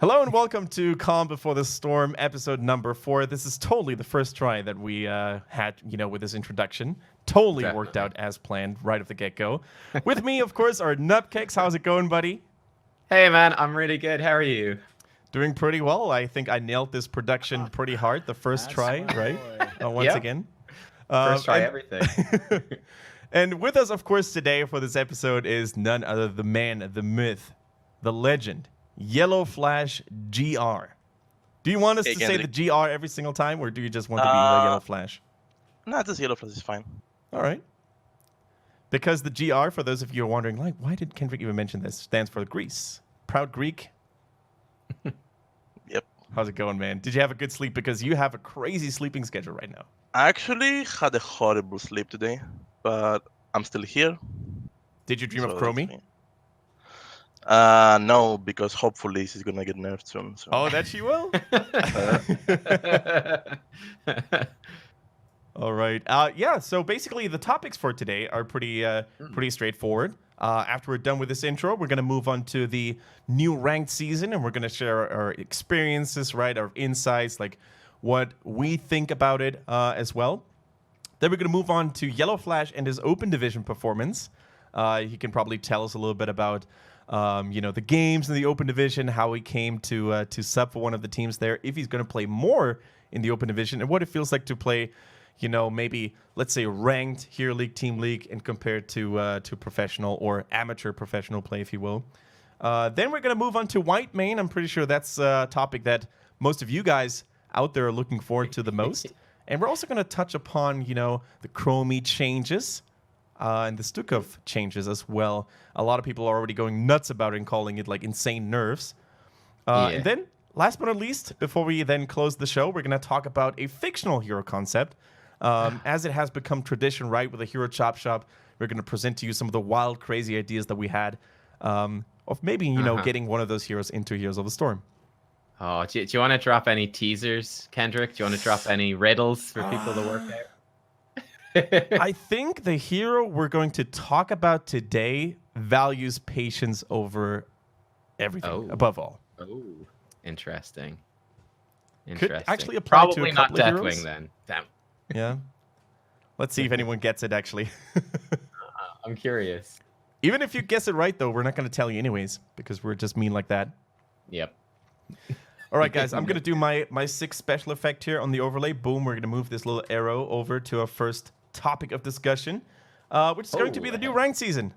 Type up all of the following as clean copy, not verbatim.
Hello and welcome to Calm Before the Storm, episode number 4. This is totally the first try that we had, with this introduction. Totally worked out as planned right off the get-go. With me, of course, are Nubkeks. How's it going, buddy? Hey, man, I'm really good. How are you? Doing pretty well. I think I nailed this production pretty hard the first try, right? Once again. First try everything. And with us, of course, today for this episode is none other than the man, the myth, the legend, YellowflashGR. Do you want us to say the GR every single time, or do you just want to be the Yellow Flash? No, just Yellowflash is fine. All right. Because the GR, for those of you who are wondering, like, why did Kendrick even mention this, stands for Greece. Proud Greek. Yep. How's it going, man? Did you have a good sleep? Because you have a crazy sleeping schedule right now. I actually had a horrible sleep today, but I'm still here. Did you dream of Chromie? No, because hopefully she's gonna get nerfed soon. So. Oh, that she will? All right. Yeah, so basically the topics for today are pretty straightforward. After we're done with this intro, we're going to move on to the new ranked season, and we're going to share our experiences, right, our insights, like what we think about it as well. Then we're going to move on to YellowflashGR and his open division performance. He can probably tell us a little bit about the games in the open division, how he came to sub for one of the teams there, if he's going to play more in the open division, and what it feels like to play, maybe, let's say, ranked Hero League, Team League, and compared to professional or amateur professional play, if you will. Then we're going to move on to Whitemane. I'm pretty sure that's a topic that most of you guys out there are looking forward to the most. And we're also going to touch upon, the Chromie changes and the Stukov changes as well. A lot of people are already going nuts about it and calling it, like, insane nerfs. And then, last but not least, before we then close the show, we're going to talk about a fictional hero concept. As it has become tradition, right, with a Hero Chop Shop, we're going to present to you some of the wild, crazy ideas that we had of maybe, getting one of those heroes into Heroes of the Storm. Oh, do you want to drop any teasers, Kendrick? Do you want to drop any riddles for people to work out? I think the hero we're going to talk about today values patience over everything, above all. Oh, interesting. Could actually apply Probably to a not couple of Deathwing heroes. Then. Damn. Yeah. Let's see if anyone gets it, actually. I'm curious. Even if you guess it right, though, we're not going to tell you anyways, because we're just mean like that. Yep. All right, guys, I'm going to do my 6th special effect here on the overlay. Boom, we're going to move this little arrow over to our first topic of discussion, which is going to be the new ranked season.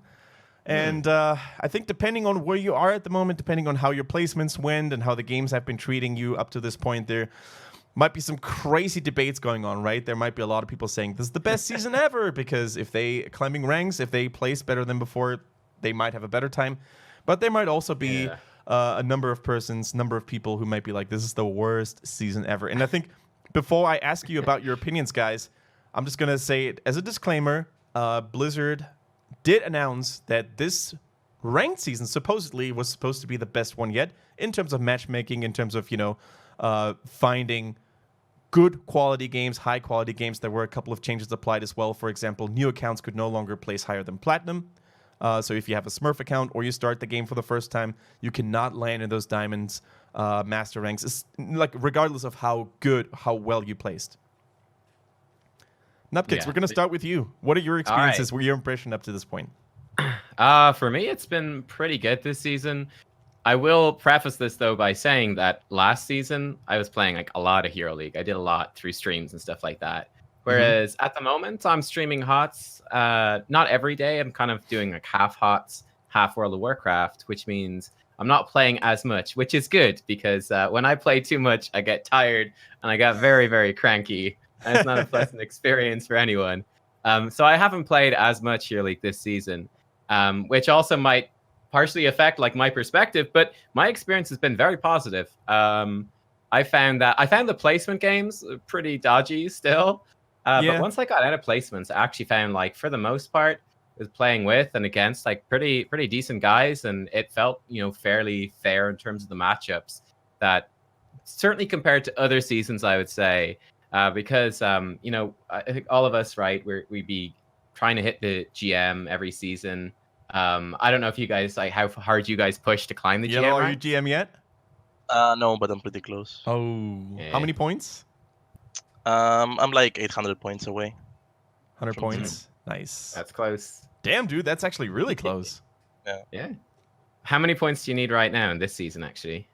And I think depending on where you are at the moment, depending on how your placements went and how the games have been treating you up to this point, there might be some crazy debates going on, right? There might be a lot of people saying this is the best season ever because if they climbing ranks, if they place better than before, they might have a better time. But there might also be a number of people who might be like, this is the worst season ever. And I think before I ask you about your opinions, guys, I'm just going to say it as a disclaimer, Blizzard did announce that this ranked season supposedly was supposed to be the best one yet in terms of matchmaking, in terms of, finding good quality games, high quality games. There were a couple of changes applied as well. For example, new accounts could no longer place higher than Platinum. So if you have a Smurf account or you start the game for the first time, you cannot land in those diamonds, master ranks, it's like regardless of how well you placed. Nubkeks, we're going to start with you. What are your experiences? What are your impression up to this point? For me, it's been pretty good this season. I will preface this, though, by saying that last season, I was playing like a lot of Hero League. I did a lot through streams and stuff like that. Whereas at the moment, I'm streaming HOTS. Not every day. I'm kind of doing like half HOTS, half World of Warcraft, which means I'm not playing as much, which is good because when I play too much, I get tired and I got very, very cranky. And it's not a pleasant experience for anyone. So I haven't played as much Hero League this season, which also might partially affect like my perspective, but my experience has been very positive. I found the placement games pretty dodgy still. But once I got out of placements, I actually found, like, for the most part, I was playing with and against like pretty decent guys, and it felt, fairly fair in terms of the matchups. That certainly compared to other seasons, I would say, because I think all of us, right, we'd be trying to hit the GM every season. I don't know if you guys, like, how hard you guys push to climb the GM. Are you GM yet? No, but I'm pretty close. Oh, Yeah. how many points? I'm like 800 points away. 100 From points. Nice. That's close. Damn, dude, that's actually really close. Yeah. How many points do you need right now in this season, actually?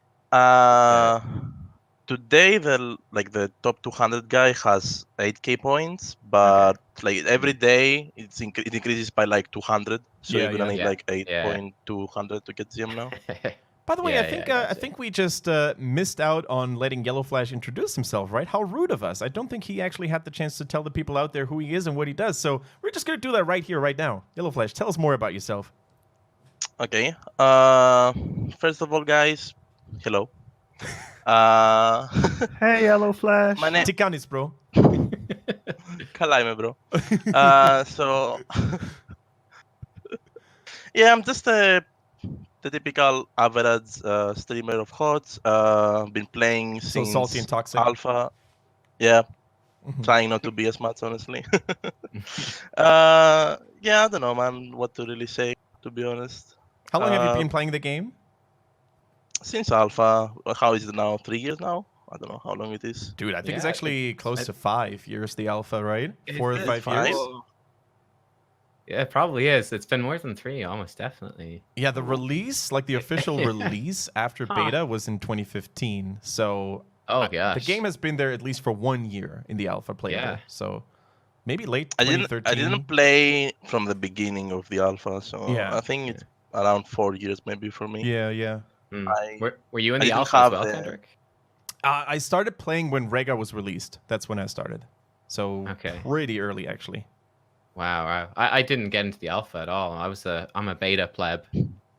Today the top 200 guy has 8k points, but like every day it increases by like 200. So Yeah, you're gonna yeah. need Yeah, like yeah. 8.200 to get GM now. By the way, Yeah, I think yeah, I think we just missed out on letting YellowflashGR introduce himself, right? How rude of us. I don't think he actually had the chance to tell the people out there who he is and what he does. So we're just going to do that right here, right now. YellowflashGR, tell us more about yourself. Okay. First of all, guys, hello. Hey, YellowflashGR. My name Tikanis, bro. Kalaime, bro. So yeah, I'm just the typical average streamer of HOTS. Been playing So since salty and toxic. alpha. Yeah, Mhm. trying not to be as much, honestly. Yeah, I don't know, man, what to really say, to be honest. How long have you been playing the game? Since alpha, how is it now? 3 years now? I don't know how long it is. Dude, I think it's Yeah, actually close to 5 years, the alpha, right? Is 4 or it 5 5? years. Yeah, it probably is. It's been more than 3, almost definitely. Yeah, the release, like the official release after Huh. beta was in 2015. So Oh, the gosh. game has been there at least for 1 year in the alpha playable. Yeah. So maybe late I 2013. didn't play from the beginning of the alpha, so Yeah. I think it's around 4 years maybe for me. Yeah, yeah. Hmm. I- Were you in I the didn't alpha as have well, the- Kendrick? I started playing when Rega was released. That's when I started. So Okay. pretty early, actually. Wow. I didn't get into the alpha at all. I'm a beta pleb.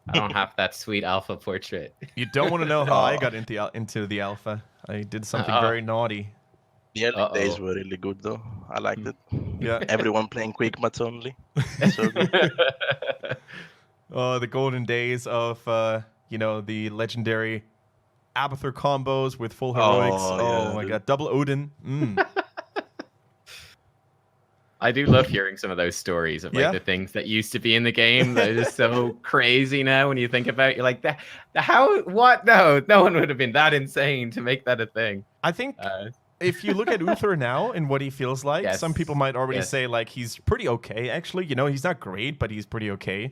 I don't have that sweet alpha portrait. You don't want to know how I Oh. got into the alpha. I did something Uh-oh. very naughty. The early days Uh-oh. were really good though. I liked it. Yeah. Everyone playing quick match only. So good. The golden days of, the legendary Abathur combos with full heroics. Oh, Oh, yeah, my dude. god. Double Odin. I do love hearing some of those stories of like Yeah. the things that used to be in the game that is so crazy now when you think about it. You're like, what? No one would have been that insane to make that a thing. I think if you look at Uther now and what he feels like, Yes. some people might already Yes. say like he's pretty okay. Actually, he's not great, but he's pretty okay.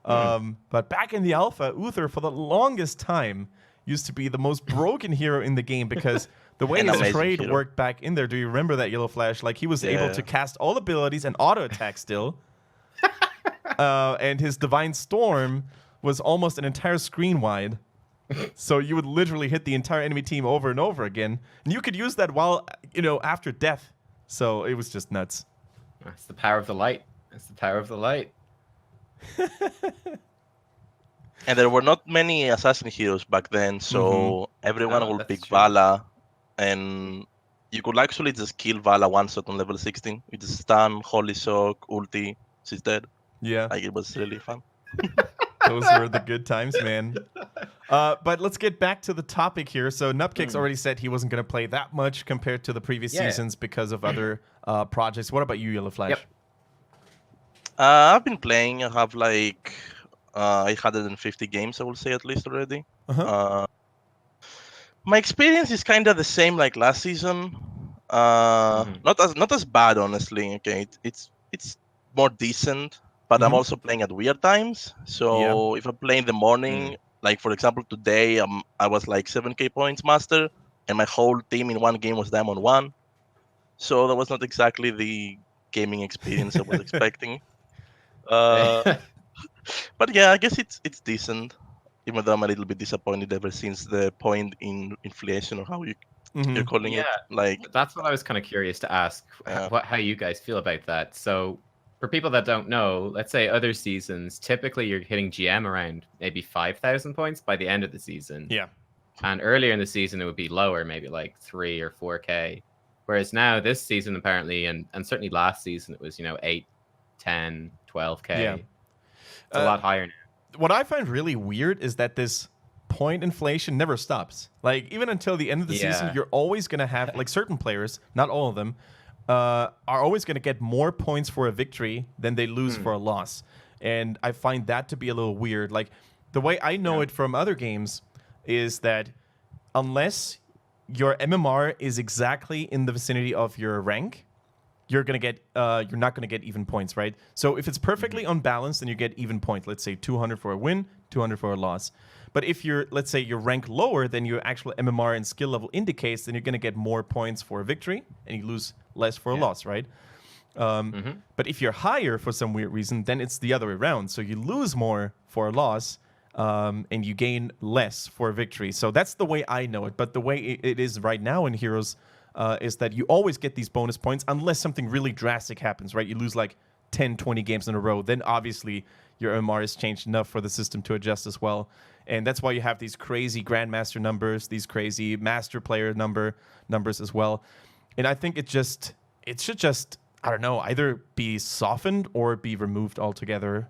But back in the alpha, Uther for the longest time used to be the most broken hero in the game because the way An his amazing trade hero. worked back in there. Do you remember that, YellowflashGR? Like he was able Yeah. to cast all abilities and auto attack still. And his Divine Storm was almost an entire screen wide. So you would literally hit the entire enemy team over and over again. And you could use that while, after death. So it was just nuts. That's the power of the light. That's the power of the light. And there were not many assassin heroes back then, so everyone Oh, would that's pick true. Vala, and you could actually just kill Vala one shot on level 16. You just stun, Holy Shock, ulti, she's dead. Yeah. Like it was really fun. Those were the good times, man. But let's get back to the topic here. So Nubkeks already said he wasn't going to play that much compared to the previous Yeah. seasons because of other projects. What about you, YellowflashGR? Yep. I've been playing. I have like 850 games, I will say at least already. Uh-huh. My experience is kind of the same like last season. Not as bad, honestly. Okay, it's more decent, but I'm Mhm. also playing at weird times. So if I play in the morning, like for example today, I was like 7k points master, and my whole team in one game was Diamond 1. So that was not exactly the gaming experience I was expecting. But yeah, I guess it's decent, even though I'm a little bit disappointed ever since the point in inflation or how you're calling it. Yeah. Like, That's what I was kind of curious to ask, Yeah. how you guys feel about that. So, for people that don't know, let's say other seasons, typically you're hitting GM around maybe 5,000 points by the end of the season. Yeah. And earlier in the season, it would be lower, maybe like 3 or 4K. Whereas now, this season, apparently, and certainly last season, it was, 8, 10, 12K. Yeah. It's a lot higher now. What I find really weird is that this point inflation never stops. Like, even until the end of the season, Yeah. you're always going to have, like, certain players, not all of them, are always going to get more points for a victory than they lose for a loss. And I find that to be a little weird. Like, the way I know it from other games is that unless your MMR is exactly in the vicinity of your rank, you're not gonna get even points, right? So if it's perfectly unbalanced, then you get even points. Let's say 200 for a win, 200 for a loss. But if let's say your rank lower than your actual MMR and skill level indicates, then you're gonna get more points for a victory, and you lose less for a loss, right? But if you're higher for some weird reason, then it's the other way around. So you lose more for a loss, and you gain less for a victory. So that's the way I know it. But the way it is right now in Heroes is that you always get these bonus points unless something really drastic happens, right? You lose like 10, 20 games in a row. Then obviously your MMR has changed enough for the system to adjust as well. And that's why you have these crazy Grandmaster numbers, these crazy Master Player numbers as well. And I think it should just, I don't know, either be softened or be removed altogether.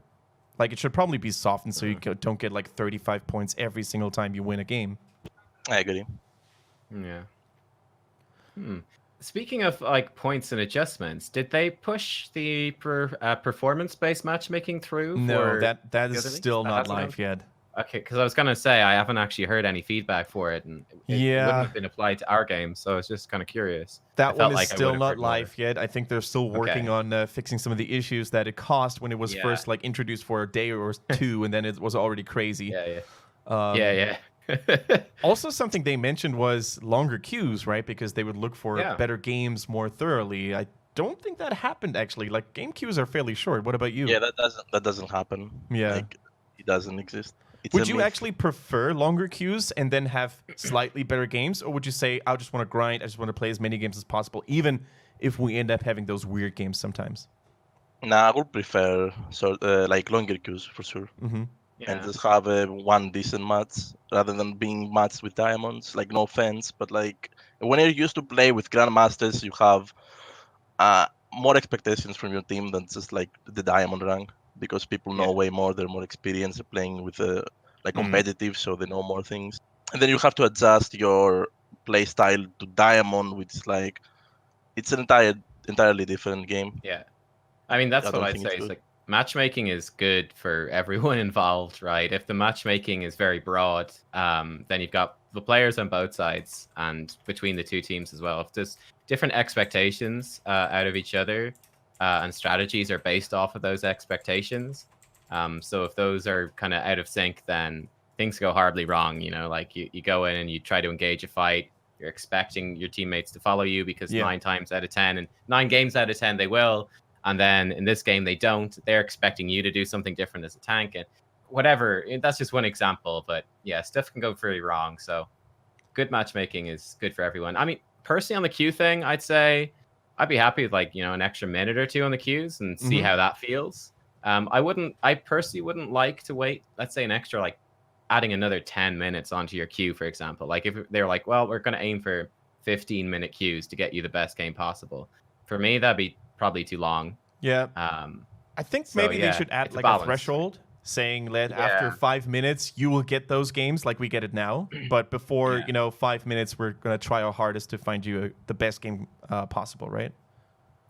Like, it should probably be softened so you don't get like 35 points every single time you win a game. I agree. Yeah. Speaking of like points and adjustments, did they push the performance-based matchmatchmaking through? No, that is still not live yet. Okay, because I was gonna say I haven't actually heard any feedback for it, and it wouldn't have been applied to our game, so I was just kind of curious. That one is still not live yet. I think they're still working on fixing some of the issues that it caused when it was first like introduced for a day or two, and then it was already crazy. Yeah. Also, something they mentioned was longer queues, right? Because they would look for better games more thoroughly. I don't think that happened actually. Like, game queues are fairly short. What about you? Yeah, that doesn't happen. Yeah, like, it doesn't exist. Would you actually prefer longer queues and then have slightly better games, or would you say, I just want to grind, I just want to play as many games as possible, even if we end up having those weird games sometimes? Nah, I would prefer like longer queues for sure, and just have one decent match rather than being matched with diamonds. Like, no offense, but like when you're used to play with grandmasters, you have more expectations from your team than just like the diamond rank. Because people know way more, they're more experienced playing with like competitive, so they know more things. And then you have to adjust your play style to diamond, which is like it's an entirely different game. Yeah, I mean that's what I'd say. It's like matchmaking is good for everyone involved, right? If the matchmaking is very broad, then you've got the players on both sides and between the two teams as well. If there's different expectations out of each other. And strategies are based off of those expectations. So if those are kind of out of sync, then things go horribly wrong. You know, like you go in and you try to engage a fight. You're expecting your teammates to follow you because 9 times out of 10 and 9 games out of 10 they will. And then in this game they don't. They're expecting you to do something different as a tank and whatever. That's just one example. But yeah, stuff can go pretty wrong. So good matchmaking is good for everyone. I mean, personally on the queue thing, I'd say I'd be happy with like, an extra minute or two on the queues and see how that feels. I personally wouldn't like to wait, let's say an extra, like adding another 10 minutes onto your queue, for example. Like if they're like, well, we're going to aim for 15-minute queues to get you the best game possible. For me, that'd be probably too long. Yeah. I think maybe they should add like a threshold saying that after 5 minutes, you will get those games like we get it now. But before, 5 minutes, we're going to try our hardest to find you the best game possible, right?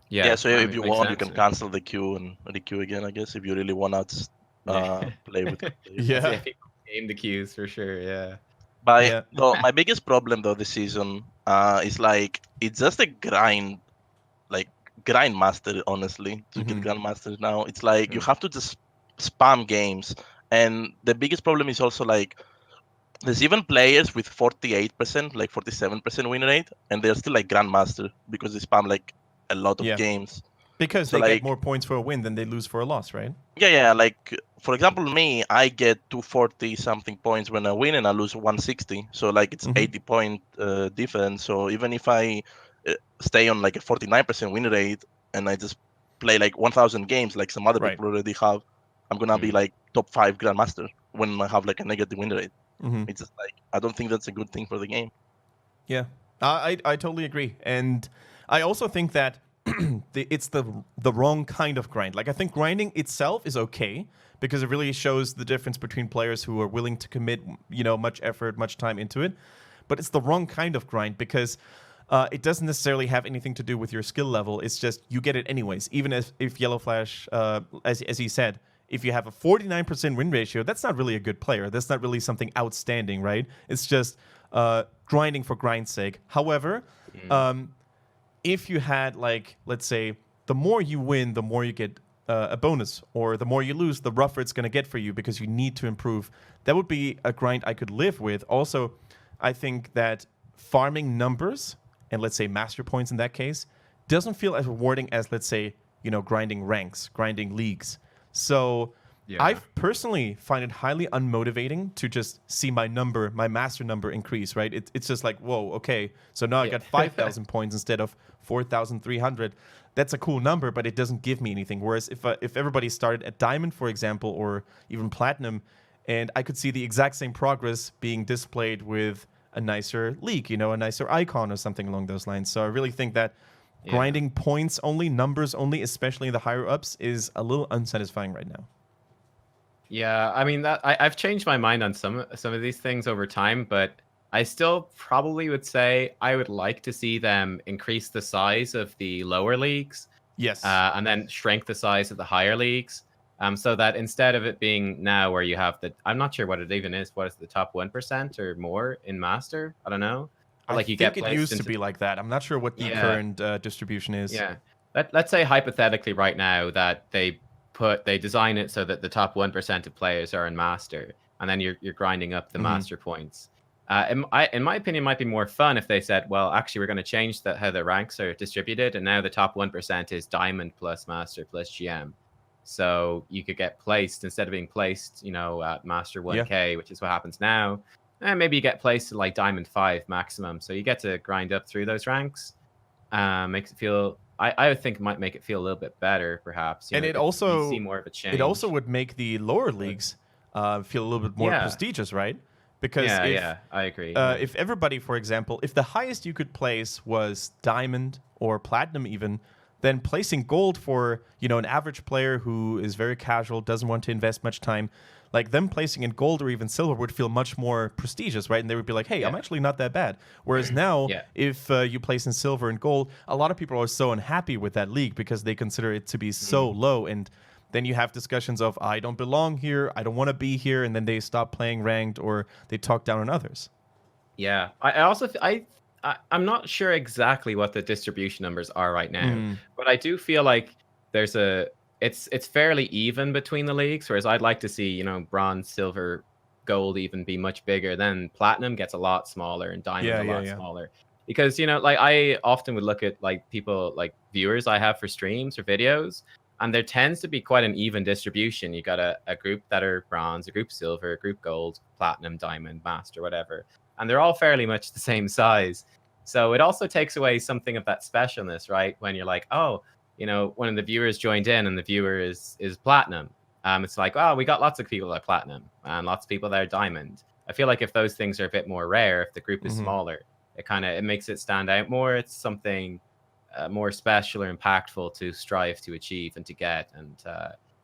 Yeah, so if you want, you can cancel the queue and requeue again, I guess, if you really want to play with it. Game the queues for sure, yeah. But my biggest problem, though, this season is like, it's just a grind master, honestly, to get grandmasters now. It's like, you have to just spam games, and the biggest problem is also like there's even players with 48%, like 47% win rate, and they're still like grandmaster because they spam like a lot of games. Because they get more points for a win than they lose for a loss, right? Yeah. Like for example, me, I get 240 something points when I win, and I lose 160. So like it's 80-point difference. So even if I stay on like a 49% win rate, and I just play like 1,000 games, like some other people already have, I'm gonna be like top 5 grandmaster when I have like a negative win rate. It's just like, I don't think that's a good thing for the game. Yeah, I totally agree, and I also think that it's the wrong kind of grind. Like, I think grinding itself is okay because it really shows the difference between players who are willing to commit, much effort, much time into it. But it's the wrong kind of grind because it doesn't necessarily have anything to do with your skill level. It's just you get it anyways. Even if YellowflashGR, as he said, if you have a 49% win ratio, that's not really a good player. That's not really something outstanding, right? It's just grinding for grind's sake. However, if you had, like, let's say, the more you win, the more you get a bonus, or the more you lose, the rougher it's going to get for you because you need to improve. That would be a grind I could live with. Also, I think that farming numbers, and let's say master points in that case, doesn't feel as rewarding as, let's say, grinding ranks, grinding leagues. So I personally find it highly unmotivating to just see my master number increase, right? It's just like, whoa, okay, so now I got 5,000 points instead of 4,300. That's a cool number, but it doesn't give me anything. Whereas if everybody started at Diamond, for example, or even Platinum, and I could see the exact same progress being displayed with a nicer league, a nicer icon or something along those lines. So I really think that grinding points only, numbers only, especially the higher ups, is a little unsatisfying right now. Yeah, I mean I've changed my mind on some of these things over time, but I still probably would say I would like to see them increase the size of the lower leagues. Yes. And then shrink the size of the higher leagues. So that instead of it being now where you have I'm not sure what it even is. What is the top 1% or more in Master? I don't know. But like I think it used to be like that. I'm not sure what the current distribution is. Yeah. Let's say hypothetically right now that they design it so that the top 1% of players are in Master, and then you're grinding up the Master points. In my opinion, it might be more fun if they said, well, actually, we're going to change how the ranks are distributed, and now the top 1% is Diamond plus Master plus GM. So you could get placed, instead of being placed, at Master 1K, which is what happens now, and maybe you get placed to like Diamond 5 maximum. So you get to grind up through those ranks. Makes it feel... I would think it might make it feel a little bit better, perhaps. And it also... see more of a change. It also would make the lower leagues feel a little bit more prestigious, right? Because I agree. If everybody, for example, if the highest you could place was Diamond or Platinum even, then placing Gold for, an average player who is very casual, doesn't want to invest much time, like them placing in Gold or even Silver would feel much more prestigious, right? And they would be like, hey, I'm actually not that bad. Whereas now, if you place in Silver and Gold, a lot of people are so unhappy with that league because they consider it to be so low. And then you have discussions of, I don't belong here, I don't want to be here, and then they stop playing ranked or they talk down on others. Yeah, I'm not sure exactly what the distribution numbers are right now, but I do feel like it's fairly even between the leagues, whereas I'd like to see, Bronze, Silver, Gold even be much bigger. Then Platinum gets a lot smaller and Diamond a lot smaller. Because, like I often would look at like people, like viewers I have for streams or videos, and there tends to be quite an even distribution. You got a group that are Bronze, a group Silver, a group Gold, Platinum, Diamond, Master, whatever. And they're all fairly much the same size. So it also takes away something of that specialness, right? When you're like, oh, one of the viewers joined in and the viewer is Platinum. It's like, oh, we got lots of people that are Platinum and lots of people that are Diamond. I feel like if those things are a bit more rare, if the group is smaller, it makes it stand out more. It's something more special or impactful to strive to achieve and to get. And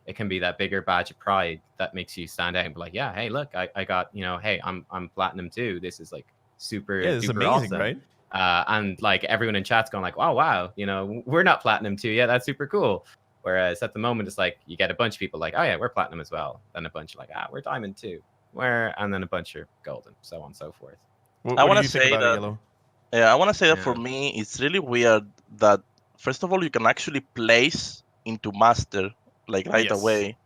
it can be that bigger badge of pride that makes you stand out and be like, yeah, hey, look, I got, hey, I'm Platinum too. This is like super, it's super amazing, awesome. Right? And like everyone in chat's going like, oh, wow, we're not Platinum too. Yeah, that's super cool. Whereas at the moment, it's like you get a bunch of people like, oh yeah, we're Platinum as well. Then a bunch like, we're Diamond too. And then a bunch are Golden, so on and so forth. I want to say that. Yeah, I want to say that for me, it's really weird that first of all, you can actually place into Master like right away.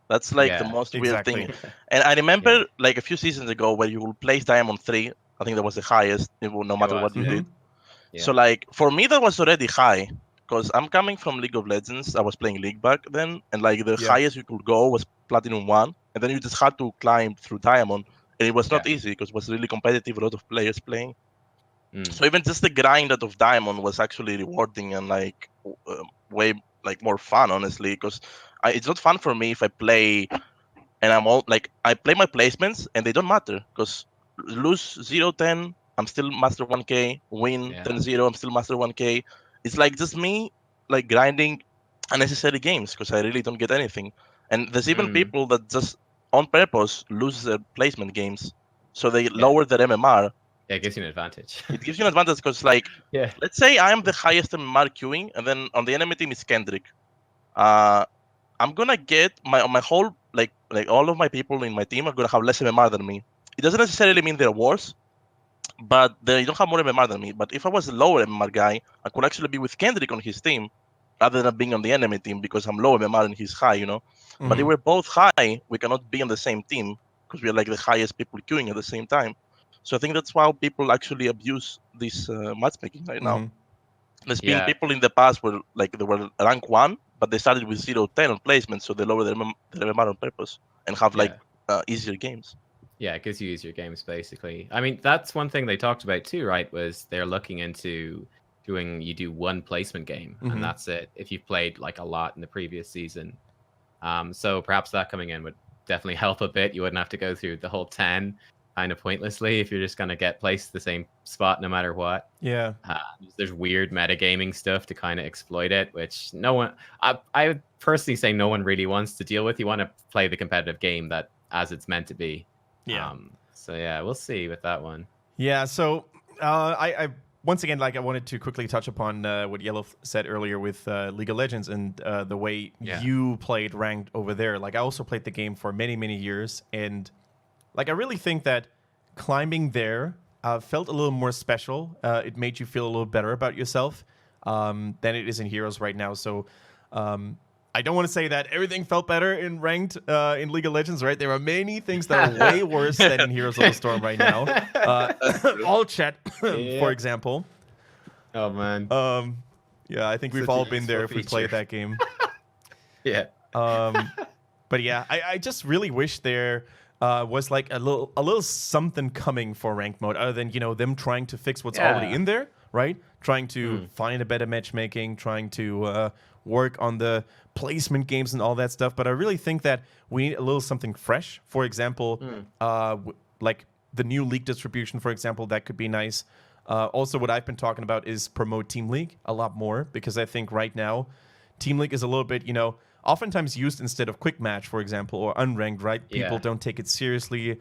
That's like the most weird thing. And I remember like a few seasons ago where you will place Diamond 3. I think that was the highest, no matter what you did. Yeah. So like for me, that was already high because I'm coming from League of Legends. I was playing League back then, and like the highest you could go was Platinum 1, and then you just had to climb through Diamond, and it was not easy because it was really competitive. A lot of players playing. So even just the grind out of Diamond was actually rewarding and like way like more fun, honestly, because it's not fun for me if I play and I'm all like I play my placements and they don't matter because lose 0-10, I'm still Master 1K, win 10-0, I'm still Master 1K. It's like just me like grinding unnecessary games because I really don't get anything. And there's even people that just on purpose lose their placement games, so they lower their MMR. Yeah, it gives you an advantage. It gives you an advantage because, like, let's say I'm the highest MMR queuing, and then on the enemy team is Kendrick. I'm gonna get my whole like all of my people in my team are gonna have less MMR than me. It doesn't necessarily mean they're worse. but they don't have more MMR than me. But if I was a lower MMR guy, I could actually be with Kendrick on his team rather than being on the enemy team because I'm low MMR and he's high, But if we're both high, we cannot be on the same team because we're like the highest people queuing at the same time. So I think that's why people actually abuse this matchmaking right now. There's been people in the past where like they were rank 1, but they started with 0-10 on placement, so they lower their MMR on purpose and have like easier games. Yeah, it gives you easier games, basically. I mean, that's one thing they talked about too, right? Was they're looking into you do one placement game, and that's it. If you've played like a lot in the previous season. So perhaps that coming in would definitely help a bit. You wouldn't have to go through the whole 10 kind of pointlessly if you're just going to get placed the same spot no matter what. Yeah. There's weird metagaming stuff to kind of exploit it, which no one, I would personally say no one really wants to deal with. You want to play the competitive game that as it's meant to be. Yeah. So yeah, we'll see with that one. Yeah. So I once again, like I wanted to quickly touch upon what Yellow said earlier with League of Legends and the way you played ranked over there. Like I also played the game for many, many years, and like I really think that climbing there felt a little more special. It made you feel a little better about yourself than it is in Heroes right now. So I don't want to say that everything felt better in ranked in League of Legends, right? There are many things that are way worse than in Heroes of the Storm right now. All chat, for example. Oh, man. Yeah, I think we've all been there if we played that game. Yeah. But yeah, I just really wish there was like a little something coming for ranked mode other than, them trying to fix what's already in there, right? Trying to find a better matchmaking, trying to work on the placement games and all that stuff. But I really think that we need a little something fresh. For example, like the new league distribution, for example, that could be nice. Also, what I've been talking about is promote Team League a lot more, because I think right now Team League is a little bit, oftentimes used instead of quick match, for example, or unranked, right? People don't take it seriously.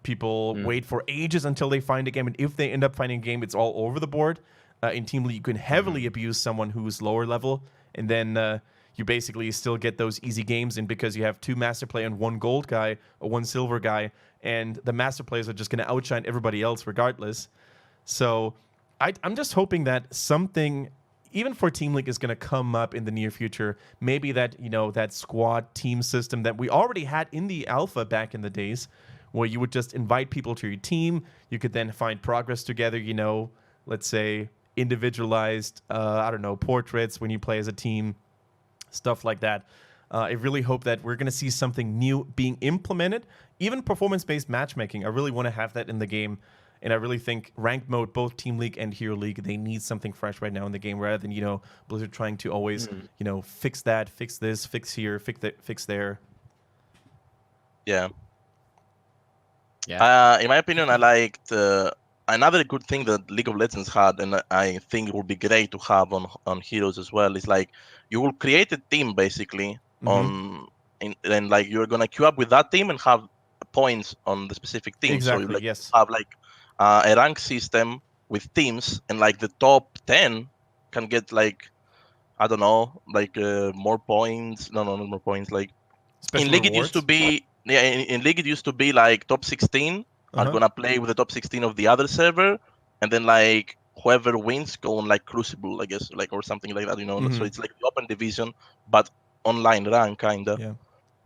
People wait for ages until they find a game, and if they end up finding a game, it's all over the board. In Team League, you can heavily abuse someone who's lower level, and then you basically still get those easy games in because you have 2 master play and 1 gold guy or 1 silver guy, and the master players are just going to outshine everybody else regardless. So I'm just hoping that something, even for Team League, is going to come up in the near future. Maybe that, that squad team system that we already had in the alpha back in the days, where you would just invite people to your team. You could then find progress together, let's say individualized, portraits when you play as a team, stuff like that. I really hope that we're going to see something new being implemented. Even performance-based matchmaking, I really want to have that in the game. And I really think ranked mode, both Team League and Hero League, they need something fresh right now in the game, rather than, Blizzard trying to always, fix that, fix this, fix here, fix there. Yeah. In my opinion, I liked another good thing that League of Legends had, and I think it would be great to have on Heroes as well, is like you will create a team basically and like you're gonna queue up with that team and have points on the specific team. Exactly. So you have like a rank system with teams, and like the top 10 can get like, I don't know, like more points. No, not more points. Like special in League rewards? It used to be, in League it used to be like top 16 are gonna play with the top 16 of the other server, and then like whoever wins go on like Crucible, I guess, like, or something like that, So it's like the open division, but online rank kinda. Yeah.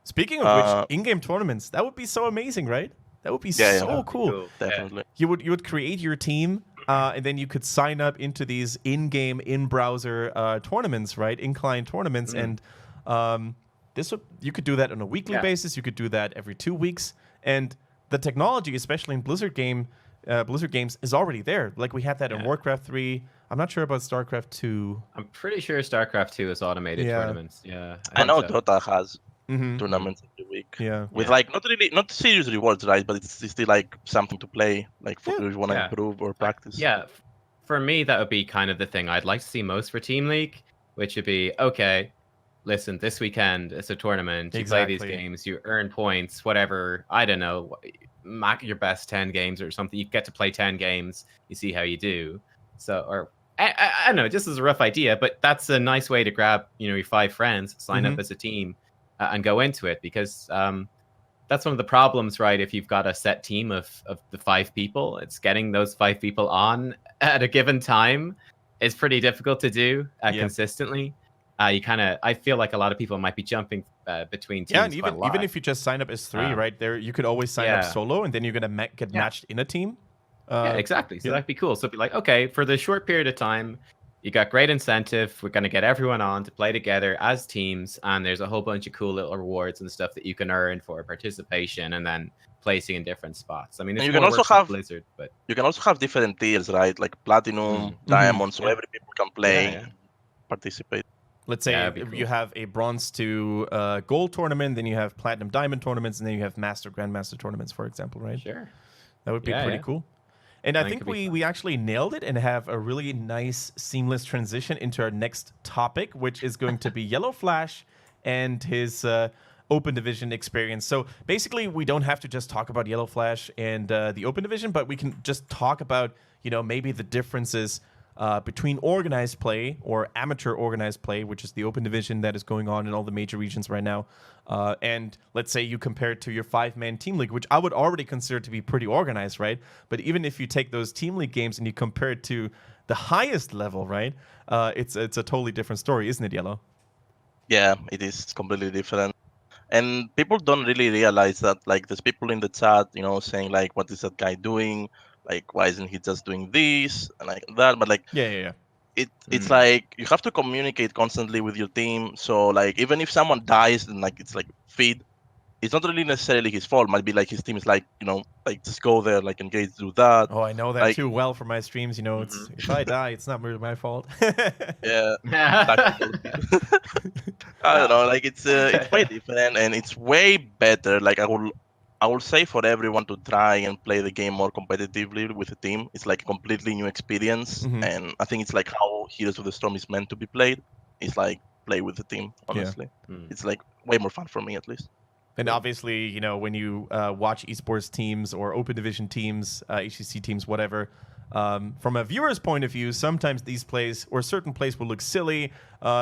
Speaking of which, in-game tournaments, that would be so amazing, right? That would be so cool. Definitely. You would create your team, and then you could sign up into these in-game, in-browser tournaments, right? In-client tournaments, and you could do that on a weekly basis. You could do that every 2 weeks, and the technology, especially in Blizzard games, is already there. Like we had that in Warcraft 3. I'm not sure about StarCraft 2. I'm pretty sure StarCraft 2 is automated tournaments. Yeah, I know Dota has tournaments every week. Yeah, with like not serious rewards, right? But it's still like something to play, like for people who want to improve or practice. Yeah, for me that would be kind of the thing I'd like to see most for Team League, which would be okay. Listen, this weekend it's a tournament. You play these games, you earn points, whatever. I don't know, mark your best 10 games or something. You get to play 10 games. You see how you do. So, or I don't know, just as a rough idea, but that's a nice way to grab your 5 friends, sign up as a team, and go into it, because that's one of the problems, right? If you've got a set team of the 5 people, it's getting those 5 people on at a given time is pretty difficult to do consistently. I feel like a lot of people might be jumping between teams Yeah, and quite a lot. even if you just sign up as 3, right there, you could always sign up solo, and then you're gonna get matched in a team. Yeah, exactly. So that'd be cool. So it'd be like, okay, for the short period of time, you got great incentive. We're going to get everyone on to play together as teams, and there's a whole bunch of cool little rewards and stuff that you can earn for participation and then placing in different spots. I mean, it's And you more can also work than have Blizzard, but you can also have different tiers, right? Like platinum, diamond, so every people can play, participate. Let's say you have a bronze to gold tournament, then you have platinum diamond tournaments, and then you have master grandmaster tournaments, for example, right? Sure. That would be pretty cool. And I think we actually nailed it and have a really nice, seamless transition into our next topic, which is going to be YellowflashGR and his Open Division experience. So basically, we don't have to just talk about YellowflashGR and the Open Division, but we can just talk about, maybe the differences between organized play or amateur organized play, which is the Open Division that is going on in all the major regions right now. And let's say you compare it to your 5-man team league, which I would already consider to be pretty organized, right? But even if you take those team league games and you compare it to the highest level, right? It's a totally different story, isn't it, Yellow? Yeah, it is completely different. And people don't really realize that, like, there's people in the chat, saying, like, what is that guy doing? Like, why isn't he just doing this? And like that. But, like, it's like you have to communicate constantly with your team. So, like, even if someone dies and, like, it's like feed, it's not really necessarily his fault. It might be like his team is like, like, just go there, like, engage, do that. Oh, I know that like, too well from my streams. It's if I die, it's not really my fault. Yeah. I don't know. Like, it's way different and it's way better. Like, I will say for everyone to try and play the game more competitively with a team. It's like a completely new experience, and I think it's like how Heroes of the Storm is meant to be played. It's like play with the team. Honestly, it's like way more fun for me, at least. And obviously, when you watch esports teams or Open Division teams, HCC teams, whatever, from a viewer's point of view, sometimes these plays or certain plays will look silly.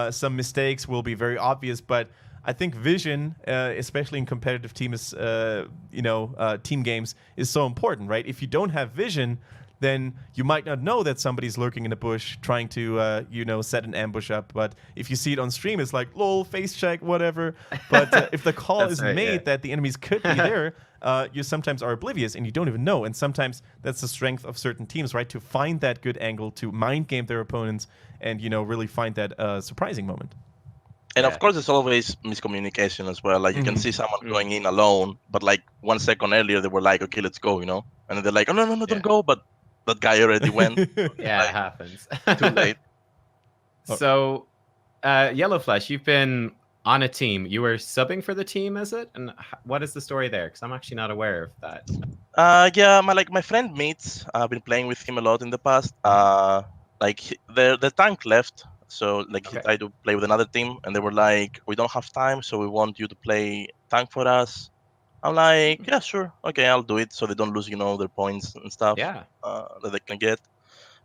Some mistakes will be very obvious, but I think vision, especially in competitive teams, team games, is so important, right? If you don't have vision, then you might not know that somebody's lurking in a bush trying to, set an ambush up. But if you see it on stream, it's like, lol, face check, whatever. But if the call is made that the enemies could be there, you sometimes are oblivious and you don't even know. And sometimes that's the strength of certain teams, right? To find that good angle, to mind game their opponents and, really find that surprising moment. And of course, there's always miscommunication as well. Like, you can see someone going in alone, but like 1 second earlier, they were like, okay, let's go, And then they're like, oh, no, don't go. But that guy already went. It happens. Too late. So, YellowflashGR, you've been on a team. You were subbing for the team, is it? And what is the story there? Because I'm actually not aware of that. Yeah, my friend Meets, I've been playing with him a lot in the past. The tank left. So, like, he tried to play with another team, and they were like, we don't have time, so we want you to play tank for us. I'm like, yeah, sure. Okay, I'll do it, so they don't lose, their points and stuff that they can get.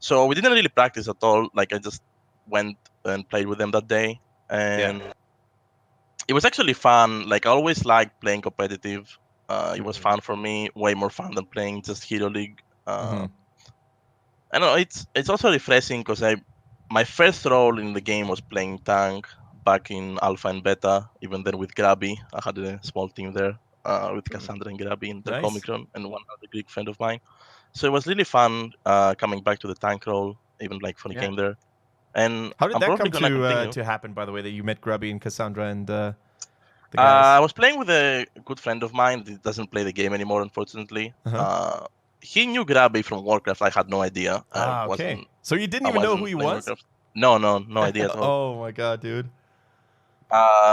So we didn't really practice at all. Like, I just went and played with them that day. And it was actually fun. Like, I always liked playing competitive. It was fun for me, way more fun than playing just Hero League. I don't know, it's also refreshing because my first role in the game was playing tank back in Alpha and Beta, even then with Grabby. I had a small team there with Cassandra and Grabby in the Omicron and one other Greek friend of mine. So it was really fun coming back to the tank role, even like when he came there. And how did that come to happen, by the way, that you met Grabby and Cassandra and the guys? I was playing with a good friend of mine. He doesn't play the game anymore, unfortunately. He knew Grabby from Warcraft. I had no idea. Okay. So you didn't even know who he was? Warcraft. No idea at all. Oh my god, dude.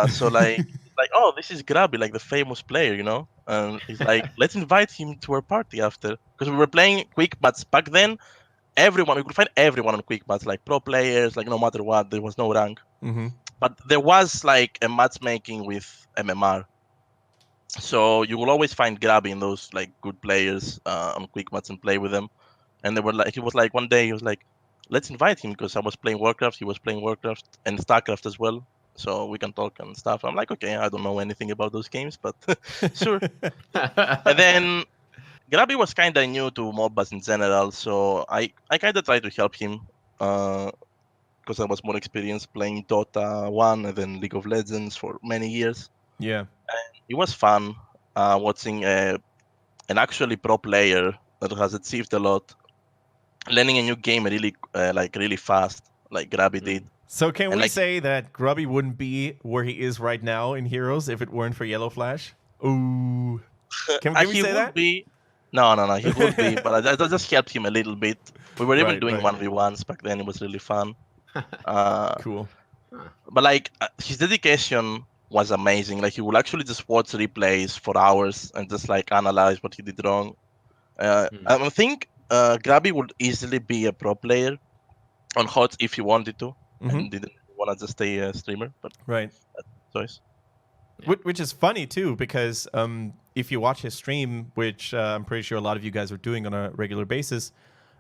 So like, oh, this is Grabby, like the famous player, And he's like, let's invite him to our party after, because we were playing quick mats back then. We could find everyone on quick mats, like pro players, like no matter what. There was no rank, but there was like a matchmaking with MMR. So you will always find Grabby in those like good players on quick mats and play with them. And he was like one day he was like, let's invite him, because I was playing Warcraft, he was playing Warcraft and StarCraft as well. so we can talk and stuff. I'm like, okay, I don't know anything about those games, but sure. And then Grabby was kind of new to MOBAs in general, so I kind of tried to help him because I was more experienced playing Dota 1 and then League of Legends for many years. Yeah. It was fun watching an actually pro player that has achieved a lot, learning a new game really really fast, like Grabby did. So can And we like- say that Grubby wouldn't be where he is right now in Heroes if it weren't for YellowflashGR? Ooh. Can we he say would that? be. No, he would be, but I just helped him a little bit. We were even Right, doing right. 1v1s back then. It was really fun. Cool. But like his dedication was amazing. Like he would actually just watch replays for hours and just like analyze what he did wrong. I think Grabby would easily be a pro player on HOTS if he wanted to and didn't want to just stay a streamer. But Right. that's choice. Which is funny too, because if you watch his stream, which I'm pretty sure a lot of you guys are doing on a regular basis,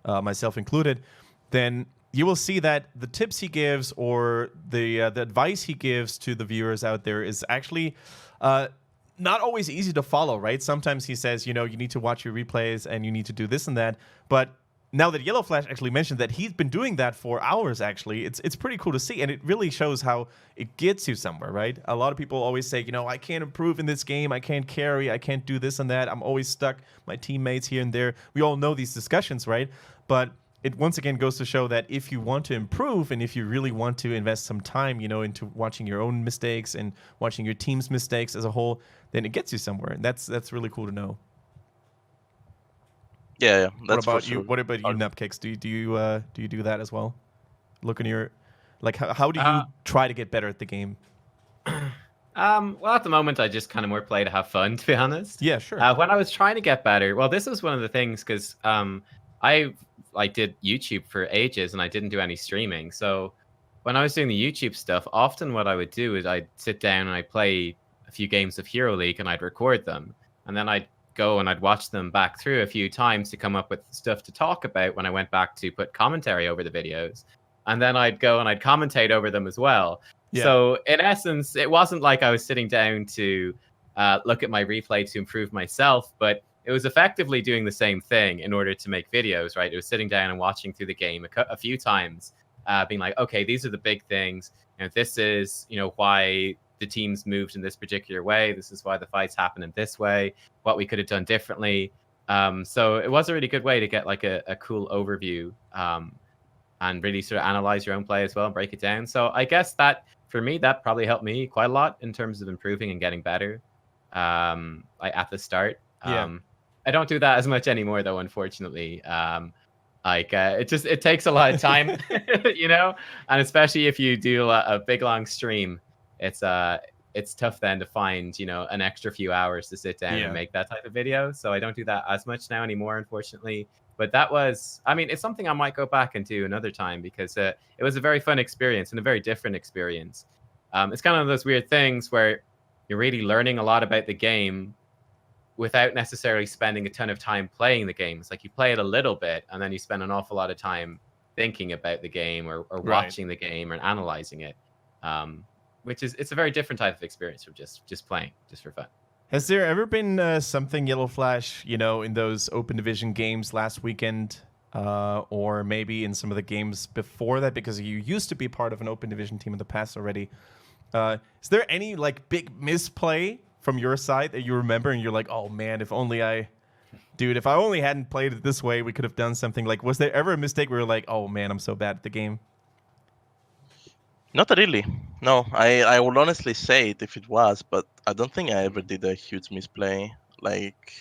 myself included, then you will see that the tips he gives or the advice he gives to the viewers out there is actually not always easy to follow, right? Sometimes he says, you need to watch your replays and you need to do this and that. But now that YellowflashGR actually mentioned that he's been doing that for hours, actually, it's pretty cool to see. And it really shows how it gets you somewhere, right? A lot of people always say, I can't improve in this game. I can't carry. I can't do this and that. I'm always stuck. My teammates here and there. We all know these discussions, right? But it once again goes to show that if you want to improve and if you really want to invest some time, into watching your own mistakes and watching your team's mistakes as a whole, then it gets you somewhere. And that's really cool to know. Yeah, that's what about for sure. you? What about you, Nubkeks? Do you do that as well? Look in your, like, how do you try to get better at the game? Well, at the moment, I just kind of more play to have fun, to be honest. Yeah, sure. When I was trying to get better, well, this was one of the things because I did YouTube for ages and I didn't do any streaming. So when I was doing the YouTube stuff, often what I would do is I'd sit down and I'd play a few games of Hero League and I'd record them, and then I'd go and I'd watch them back through a few times to come up with stuff to talk about when I went back to put commentary over the videos. And then I'd go and I'd commentate over them as well. Yeah. So in essence, it wasn't like I was sitting down to look at my replay to improve myself, but it was effectively doing the same thing in order to make videos, right? It was sitting down and watching through the game a few times, being like, okay, these are the big things. This is, why the teams moved in this particular way. This is why the fights happen in this way, what we could have done differently. So it was a really good way to get like a cool overview and really sort of analyze your own play as well and break it down. So I guess that for me, that probably helped me quite a lot in terms of improving and getting better at the start. I don't do that as much anymore though, unfortunately. It takes a lot of time, and especially if you do a big long stream, it's tough then to find, an extra few hours to sit down and make that type of video. So I don't do that as much now anymore, unfortunately. But that was, it's something I might go back and do another time because it was a very fun experience and a very different experience. It's kind of those weird things where you're really learning a lot about the game without necessarily spending a ton of time playing the game. It's like you play it a little bit and then you spend an awful lot of time thinking about the game or watching the game or analyzing it. It's a very different type of experience from just playing, just for fun. Has there ever been something YellowflashGR, in those open division games last weekend, or maybe in some of the games before that, because you used to be part of an open division team in the past already? Is there any like big misplay from your side that you remember and you're like, oh man, if I only hadn't played it this way, we could have done something? Like, was there ever a mistake where you're like, oh man, I'm so bad at the game? Not really. No, I will honestly say it if it was, but I don't think I ever did a huge misplay. Like,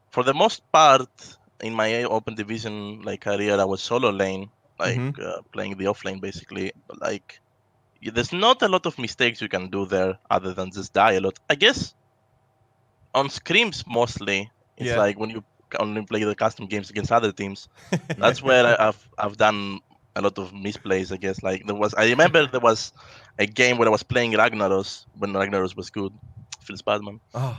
for the most part, in my open division career, I was solo lane, playing the offlane basically. But there's not a lot of mistakes you can do there other than just die a lot. I guess on scrims mostly, it's like when you only play the custom games against other teams. That's where I've done a lot of misplays, I guess. I remember there was a game where I was playing Ragnaros when Ragnaros was good. Feels bad, man. Oh,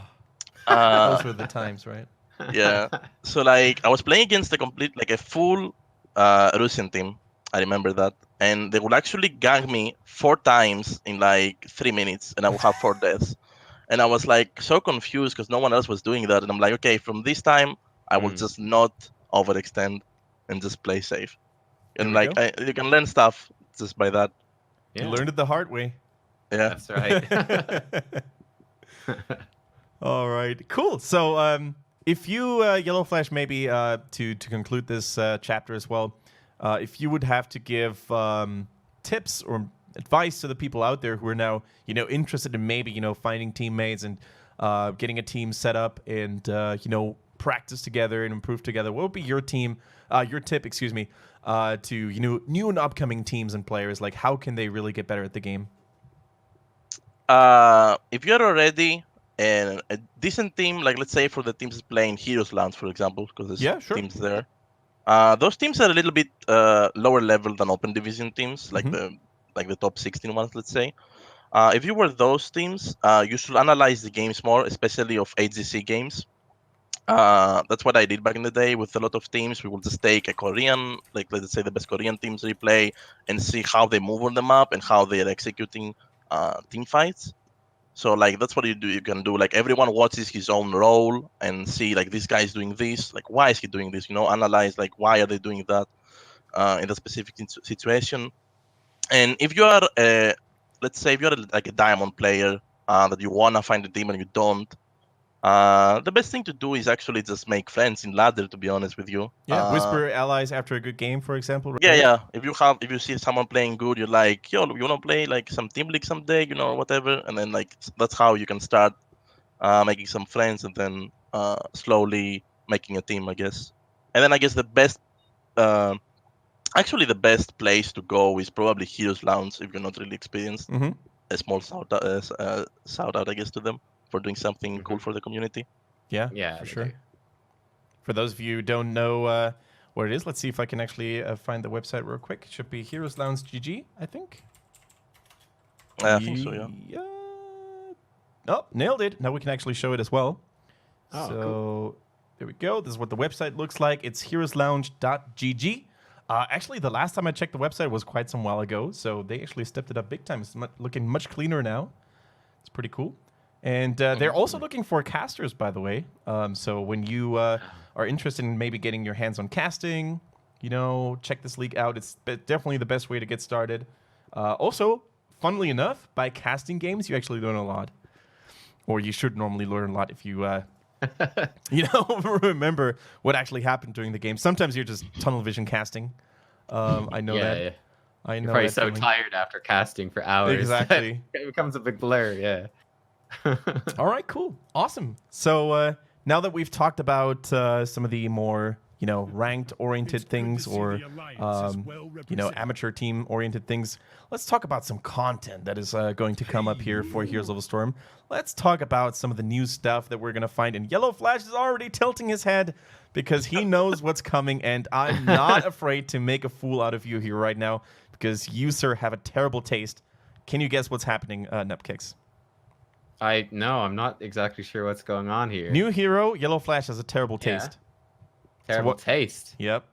those were the times, right? Yeah. So I was playing against a full Russian team. I remember that. and they will actually gank me 4 times in like 3 minutes, and I will have 4 deaths. And I was like so confused because no one else was doing that, and I'm like, okay, from this time I will just not overextend and just play safe. And There we like you can learn stuff just by that. You learned it the hard way. Yeah, that's right. All right, cool. So, if you YellowFlash, maybe to conclude this chapter as well, if you would have to give tips or advice to the people out there who are now, interested in maybe, finding teammates and getting a team set up and practice together and improve together, what would be your tip, excuse me, to new and upcoming teams and players? Like, how can they really get better at the game? If you're already in a decent team, like let's say for the teams playing Heroes Lounge, for example, because there's teams there. Those teams are a little bit lower level than Open Division teams, like the top 16 ones, let's say. If you were those teams, you should analyze the games more, especially of HGC games. That's what I did back in the day with a lot of teams. We will just take a Korean, like let's say the best Korean teams replay, and see how they move on the map and how they are executing team fights. So like that's what you do. You can do like everyone watches his own role and see like this guy is doing this. Like why is he doing this? Analyze like why are they doing that in the specific situation. And if you are, let's say if you're like a diamond player that you wanna find a team and you don't, the best thing to do is actually just make friends in ladder. To be honest with you, Whisper allies after a good game, for example. Right? Yeah. If you see someone playing good, you're like, yo, you wanna play like some team league someday, whatever, and then like that's how you can start making some friends and then slowly making a team, I guess. And then I guess the best place to go is probably Heroes Lounge if you're not really experienced. A small shout out, I guess, to them for doing something cool for the community. Yeah, for sure. For those of you who don't know what it is, let's see if I can actually find the website real quick. It should be Heroes Lounge GG, I think. I think so, yeah. Oh, nailed it. Now we can actually show it as well. Oh, so cool. There we go. This is what the website looks like. It's heroeslounge.gg. Actually, the last time I checked the website was quite some while ago, so they actually stepped it up big time. It's looking much cleaner now. It's pretty cool. And they're also looking for casters, by the way. So when you are interested in maybe getting your hands on casting, check this league out. It's definitely the best way to get started. Also, funnily enough, by casting games, you actually learn a lot. Or you should normally learn a lot if you, remember what actually happened during the game. Sometimes you're just tunnel vision casting. I know that. Yeah. I know. You're probably that so feeling. Tired after casting for hours. Exactly. It becomes a big blur, yeah. All right, cool. Awesome. So now that we've talked about some of the more, ranked-oriented things or, amateur team-oriented things, let's talk about some content that is going to come up here for Heroes of the Storm. Let's talk about some of the new stuff that we're going to find. And YellowflashGR is already tilting his head because he knows what's coming, and I'm not afraid to make a fool out of you here right now because you, sir, have a terrible taste. Can you guess what's happening, Nubkeks? No, I'm not exactly sure what's going on here. New hero, YellowflashGR has a terrible taste. Terrible taste. Yep.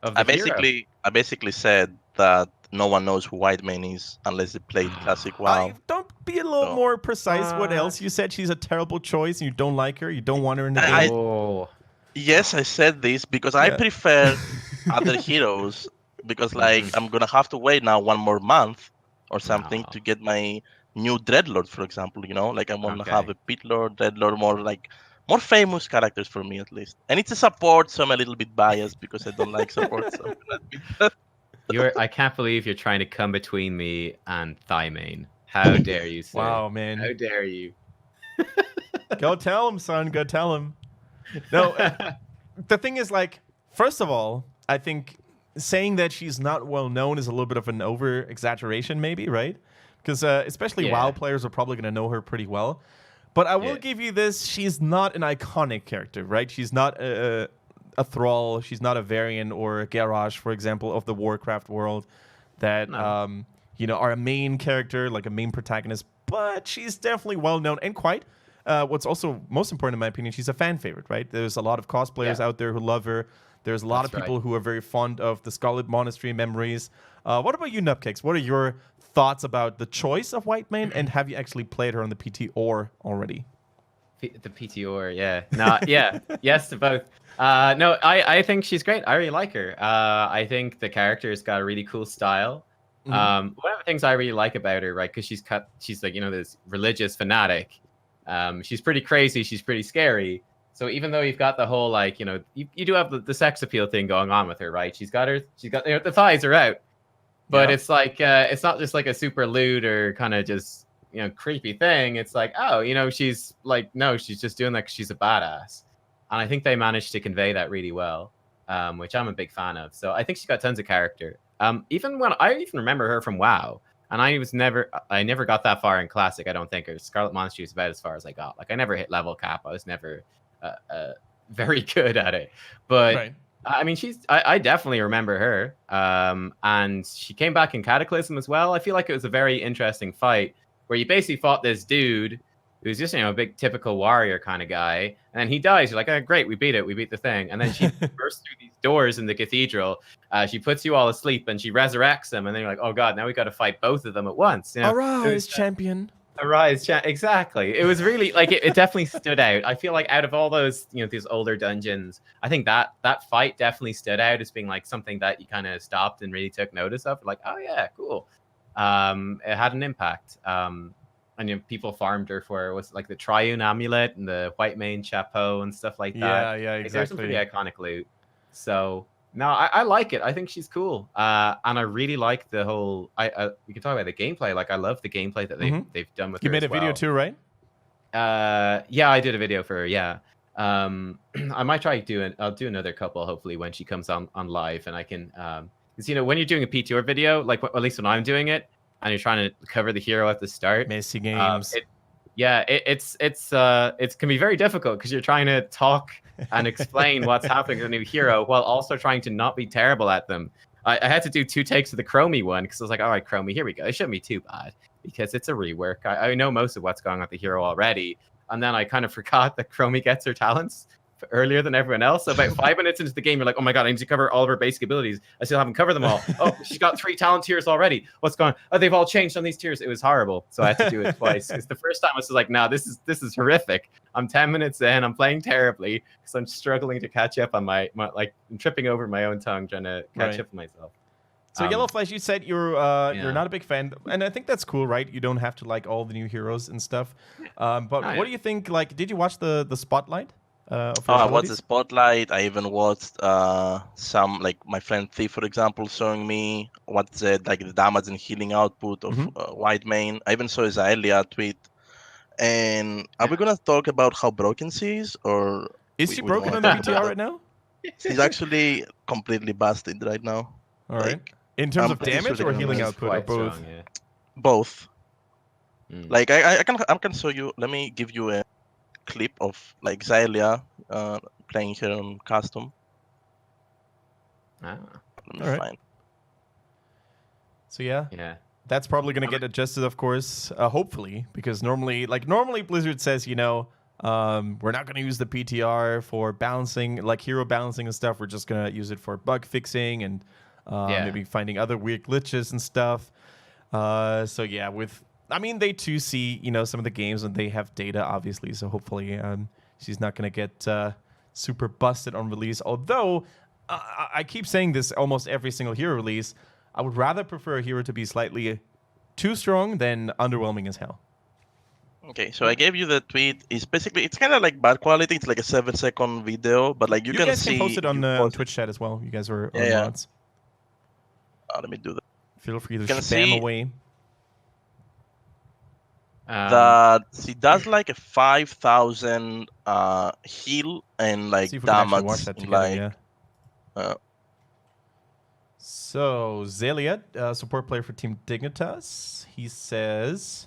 I basically said that no one knows who Whitemane is unless they played Classic WoW. Don't be a little more precise. What else? You said she's a terrible choice and you don't like her. You don't want her in the game. Yes, I said this because I prefer other heroes because I'm going to have to wait now 1 more month or something to get my new Dreadlord, for example, I want to have a Pitlord, Dreadlord, more famous characters for me at least. And it's a support, so I'm a little bit biased because I don't like support. So I can't believe you're trying to come between me and Thymane. How dare you, sir? Wow, man. How dare you? Go tell him, son. Go tell him. No, the thing is, first of all, I think saying that she's not well known is a little bit of an over-exaggeration, maybe, right? Because especially WoW players are probably going to know her pretty well. But I will give you this. She's not an iconic character, right? She's not a Thrall. She's not a Varian or a Garrosh, for example, of the Warcraft world that, are a main character, like a main protagonist. But she's definitely well-known and quite. What's also most important, in my opinion, she's a fan favorite, right? There's a lot of cosplayers out there who love her. There's a lot That's of people right. who are very fond of the Scarlet Monastery memories. What about you, Nubkeks? What are your thoughts about the choice of Whitemane, and have you actually played her on the PTOR already? The PTOR, yeah. No, yeah. Yes to both. No, I think she's great. I really like her. I think the character's got a really cool style. One of the things I really like about her, right, because she's like, this religious fanatic. She's pretty crazy. She's pretty scary. So even though you've got the whole, like, you do have the sex appeal thing going on with her, right? She's got the thighs are out. But Yeah. it's like, it's not just like a super lewd or kind of just, creepy thing. It's like, oh, she's like, no, she's just doing that 'cause she's a badass. And I think they managed to convey that really well, which I'm a big fan of. So I think she's got tons of character. Even when I even remember her from WoW, and I never got that far in Classic, I don't think. Or Scarlet Monastery was about as far as I got. Like, I never hit level cap. I was never very good at it. But Right. I mean, I definitely remember her. And she came back in Cataclysm as well. I feel like it was a very interesting fight where you basically fought this dude who's just, a big typical warrior kind of guy. And then he dies. You're like, oh, great, we beat it. We beat the thing. And then she bursts through these doors in the cathedral. She puts you all asleep and she resurrects them. And then you're like, oh, God, now we got to fight both of them at once. Arise, champion. Arise, exactly. It was really like it definitely stood out. I feel like out of all those, these older dungeons, I think that fight definitely stood out as being like something that you kind of stopped and really took notice of. Like, oh yeah, cool. It had an impact. And people farmed her for what's like the Triune Amulet and the Whitemane Chapeau and stuff like that. Yeah, Like, there's some exactly. pretty iconic loot. So no, I like it. I think she's cool. And I really like the whole. We can talk about the gameplay. Like, I love the gameplay that they've done with her. You made as a video well. too, right? Yeah, I did a video for her. Yeah. I might try doing. I'll do another couple hopefully when she comes on live, and I can. Because when you're doing a PTOR video, like at least when I'm doing it, and you're trying to cover the hero at the start, Messi games. It can be very difficult because you're trying to talk and explain what's happening to the new hero while also trying to not be terrible at them. I had to do 2 takes of the Chromie one because I was like, all right, Chromie, here we go. It shouldn't be too bad because it's a rework. I know most of what's going on with the hero already. And then I kind of forgot that Chromie gets her talents earlier than everyone else. So about 5 minutes into the game, you're like, oh my God, I need to cover all of her basic abilities. I still haven't covered them all. Oh, she's got 3 talent tiers already. What's going on? Oh, they've all changed on these tiers. It was horrible. So I had to do it twice. Because the first time I was like, nah, this is horrific. I'm 10 minutes in. I'm playing terribly because I'm struggling to catch up on my like, I'm tripping over my own tongue trying to catch up with myself. So YellowflashGR, you said you're not a big fan, and I think that's cool, right? You don't have to like all the new heroes and stuff. But what do you think? Like, did you watch the spotlight? I watched the spotlight. I even watched some, like my friend Thief, for example, showing me what's the damage and healing output of Whitemane. I even saw his Aelia tweet. And are we gonna talk about how broken she is, or is she broken on the PTR right now? She's actually completely busted right now. All right. In terms of damage or healing output, or both? Strong, yeah. Both. Like I can show you. Let me give you a clip of like Xylia playing her on custom. Ah. Let me find. So yeah, that's probably gonna get adjusted, of course, hopefully, because normally Blizzard says, we're not gonna use the PTR for balancing, like hero balancing and stuff. We're just gonna use it for bug fixing and maybe finding other weird glitches and stuff. So yeah, they too see, some of the games and they have data, obviously. So hopefully she's not going to get super busted on release. Although I keep saying this almost every single hero release, I would rather prefer a hero to be slightly too strong than underwhelming as hell. Okay, so I gave you the tweet. It's kind of like bad quality. It's like a 7-second video, but like you can see. You guys can post it on Twitch chat as well. You guys are mods. Let me do that. Feel free to spam away. That she does like a 5,000 heal and like damage. Watch that together, So Zeliat, support player for Team Dignitas, he says,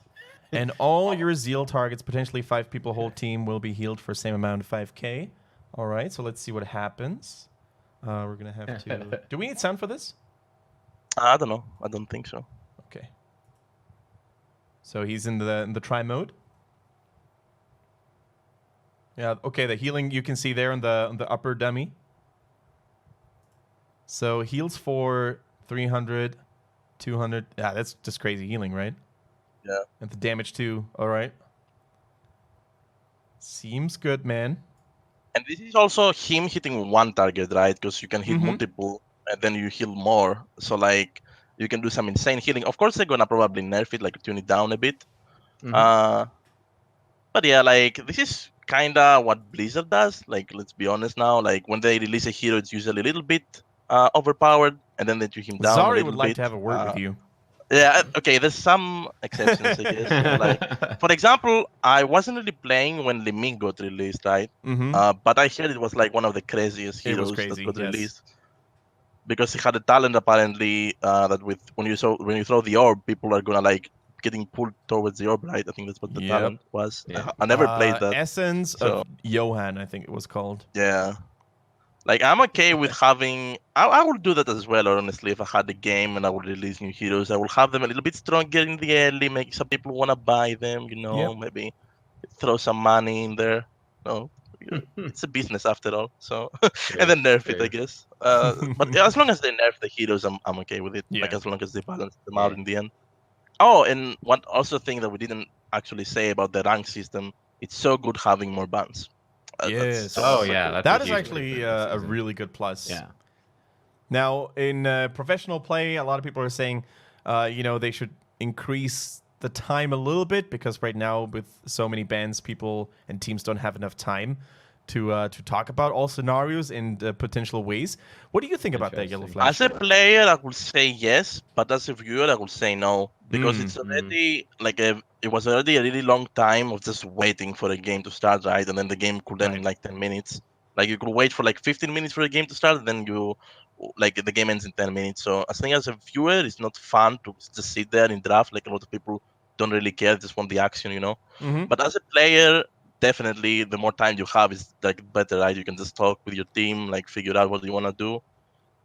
and all your Zeal targets, potentially 5 people whole team, will be healed for same amount of 5k. All right, so let's see what happens. We're gonna have to. Do we need sound for this? I don't know. I don't think so. Okay. So he's in the try mode. Yeah. Okay. The healing you can see there on the upper dummy. So heals for 300, 200. Yeah, that's just crazy healing, right? Yeah. And the damage too. All right. Seems good, man. And this is also him hitting one target, right? Because you can hit Mhm. multiple, and then you heal more. So like you can do some insane healing. Of course, they're gonna probably nerf it, like tune it down a bit. Mhm. But yeah, like this is kinda what Blizzard does. Like let's be honest now. Like when they release a hero, it's usually a little bit overpowered, and then they tune him down a Zari would little like bit. to have a word with you. Yeah, okay, there's some exceptions, I guess. Like, for example, I wasn't really playing when Liming got released, right? Mm-hmm. But I heard it was like one of the craziest It was heroes that crazy, got yes. released because he had a talent apparently that with when you throw the orb, people are gonna like getting pulled towards the orb, right? I think that's what the Yep. talent was. Yeah. I never played that, Essence so of Johan, I think it was called. yeah. Like I'm okay with having. I would do that as well. Honestly, if I had a game and I would release new heroes, I will have them a little bit stronger in the early, make some people want to buy them. You know, Yep. maybe throw some money in there. No, it's a business after all. So and then nerf it, I guess. But as long as they nerf the heroes, I'm okay with it. Like Yeah. as long as they balance them Yeah. out in the end. Oh, and one also thing that we didn't actually say about the rank system, it's so good having more bans. Yes. Oh So yeah, cool. that's That a is huge actually improvement this a season. really good plus. Yeah. Now, in professional play, a lot of people are saying, they should increase the time a little bit because right now, with so many bans, people and teams don't have enough time to talk about all scenarios in potential ways. What do you think about that, Interesting. YellowflashGR? As a player, I would say yes, but as a viewer, I would say no because it's already it was already a really long time of just waiting for a game to start, right? And then the game could end in like 10 minutes. Like you could wait for like 15 minutes for the game to start, and then the game ends in 10 minutes. So I think as a viewer, it's not fun to just sit there in draft. Like a lot of people don't really care; they just want the action, you know. Mm-hmm. But as a player, definitely the more time you have is like better, right? You can just talk with your team, like figure out what you want to do.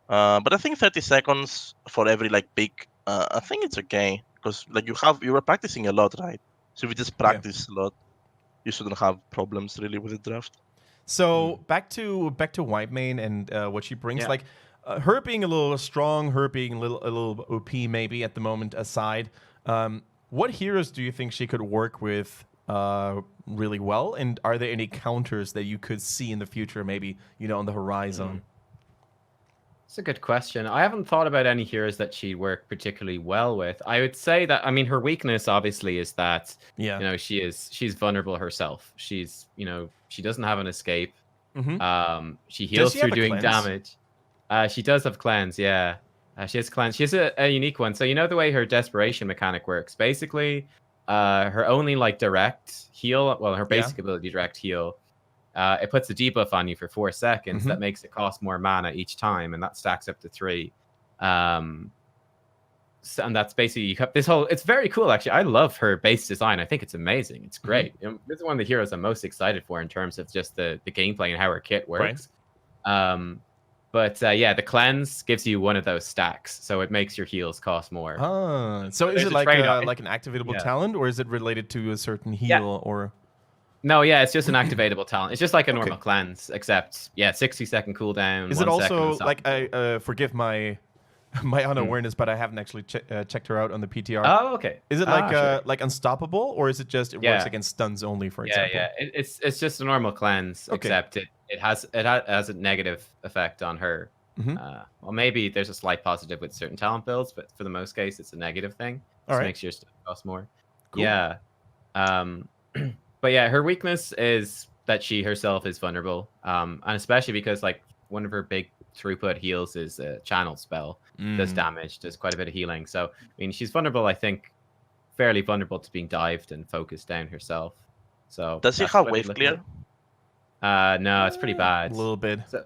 But I think 30 seconds for every like pick, I think it's okay because like you were practicing a lot, right? So if you just practice a lot, you shouldn't have problems really with the draft. So back to Whitemane and what she brings, Yeah. like her being a little strong, her being a little OP maybe at the moment aside. What heroes do you think she could work with really well, and are there any counters that you could see in the future, maybe on the horizon? It's a good question. I haven't thought about any heroes that she'd work particularly well with. I would say that her weakness obviously is that she's vulnerable herself. She's she doesn't have an escape. Mm-hmm. She heals she have through a doing cleanse? damage. She does have cleanse, yeah. She has cleanse. She has a unique one. So the way her desperation mechanic works. Basically, her only like direct heal, well, her basic ability direct heal. It puts a debuff on you for 4 seconds. That makes it cost more mana each time, and that stacks up to 3. And that's basically you have this whole. It's very cool, actually. I love her base design. I think it's amazing. It's great. This is one of the heroes I'm most excited for in terms of just the gameplay and how her kit works. Right. But the cleanse gives you one of those stacks, so it makes your heals cost more. So is it like an activatable talent, or is it related to a certain heal or? No, it's just an activatable talent. It's just like a normal cleanse, except 60-second cooldown. Is it also like I forgive my unawareness, but I haven't actually checked her out on the PTR. Oh, okay. Is it like unstoppable, or is it just it works against stuns only, for example? Yeah. It's just a normal cleanse, except it has a negative effect on her. Well, maybe there's a slight positive with certain talent builds, but for the most case, it's a negative thing. Just makes your stuff cost more. Cool. Yeah. But her weakness is that she herself is vulnerable, and especially because like one of her big throughput heals is a channel spell. Does damage, does quite a bit of healing. So she's vulnerable. I think fairly vulnerable to being dived and focused down herself. So does she have wave clear? No, it's pretty bad. A little bit. So,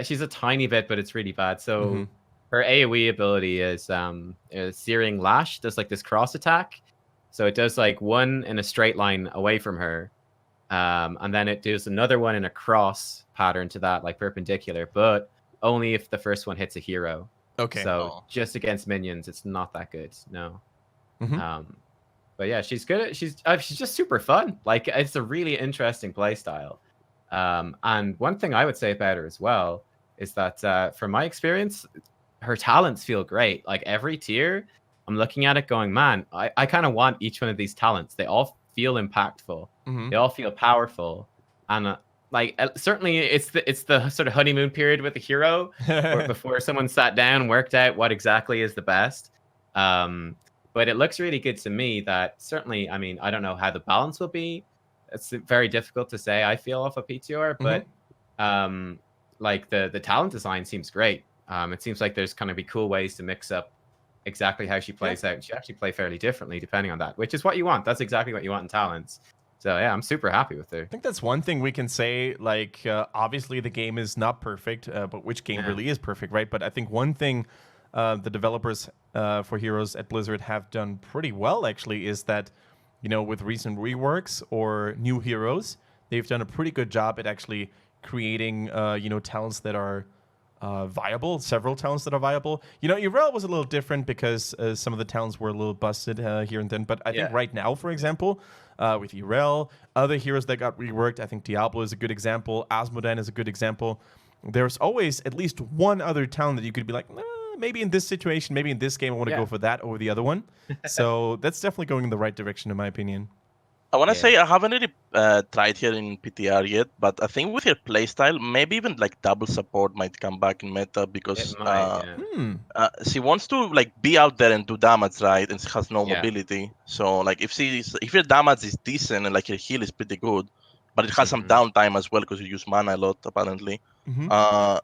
she's a tiny bit, but it's really bad. So her AoE ability is Searing Lash. Does like this cross attack. So it does like one in a straight line away from her. And then it does another one in a cross pattern to that, like perpendicular, but only if the first one hits a hero. Okay. So just against minions, it's not that good. No. But she's good. She's just super fun. Like it's a really interesting play style. And one thing I would say about her as well is that from my experience, her talents feel great. Like every tier, I'm looking at it going, man, I kind of want each one of these talents. They all feel impactful. Mhm. They all feel powerful, and certainly it's the sort of honeymoon period with the hero before someone sat down and worked out what exactly is the best. But it looks really good to me that certainly, I mean, I don't know how the balance will be. It's very difficult to say, I feel, off a PTR, but like the talent design seems great. It seems like there's going to be cool ways to mix up exactly how she plays out. She actually play fairly differently depending on that, which is what you want. That's exactly what you want in talents. So yeah, I'm super happy with her. I think that's one thing we can say. Like, obviously the game is not perfect, but which game really is perfect, right? But I think one thing the developers for Heroes at Blizzard have done pretty well, actually, is that, you know, with recent reworks or new heroes, they've done a pretty good job at actually creating, you know, talents that are viable, several talents that are viable. You know, Urel was a little different because some of the talents were a little busted here and then. But I think right now, for example, with Urel, other heroes that got reworked, I think Diablo is a good example. Asmodan is a good example. There's always at least one other talent that you could be like, maybe in this situation, maybe in this game, I want to go for that over the other one. So that's definitely going in the right direction, in my opinion. I want to say I haven't really tried here in PTR yet, but I think with her playstyle, maybe even like double support might come back in meta because she wants to like be out there and do damage, right? And she has no mobility. So like if her damage is decent and like her heal is pretty good, but it has some downtime as well because you use mana a lot apparently.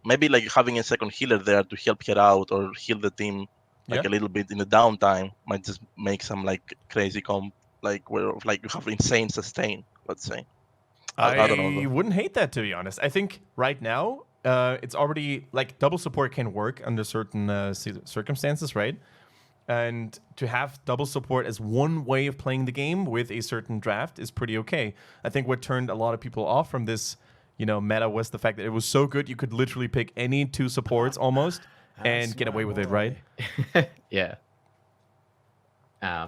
Maybe like having a second healer there to help her out or heal the team like a little bit in the downtime might just make some like crazy comp. Like where like you have insane sustain, let's say. I don't know. I wouldn't hate that, to be honest. I think right now it's already like double support can work under certain circumstances, right? And to have double support as one way of playing the game with a certain draft is pretty okay. I think what turned a lot of people off from this, you know, meta was the fact that it was so good you could literally pick any two supports almost and get away with it, right? Yeah.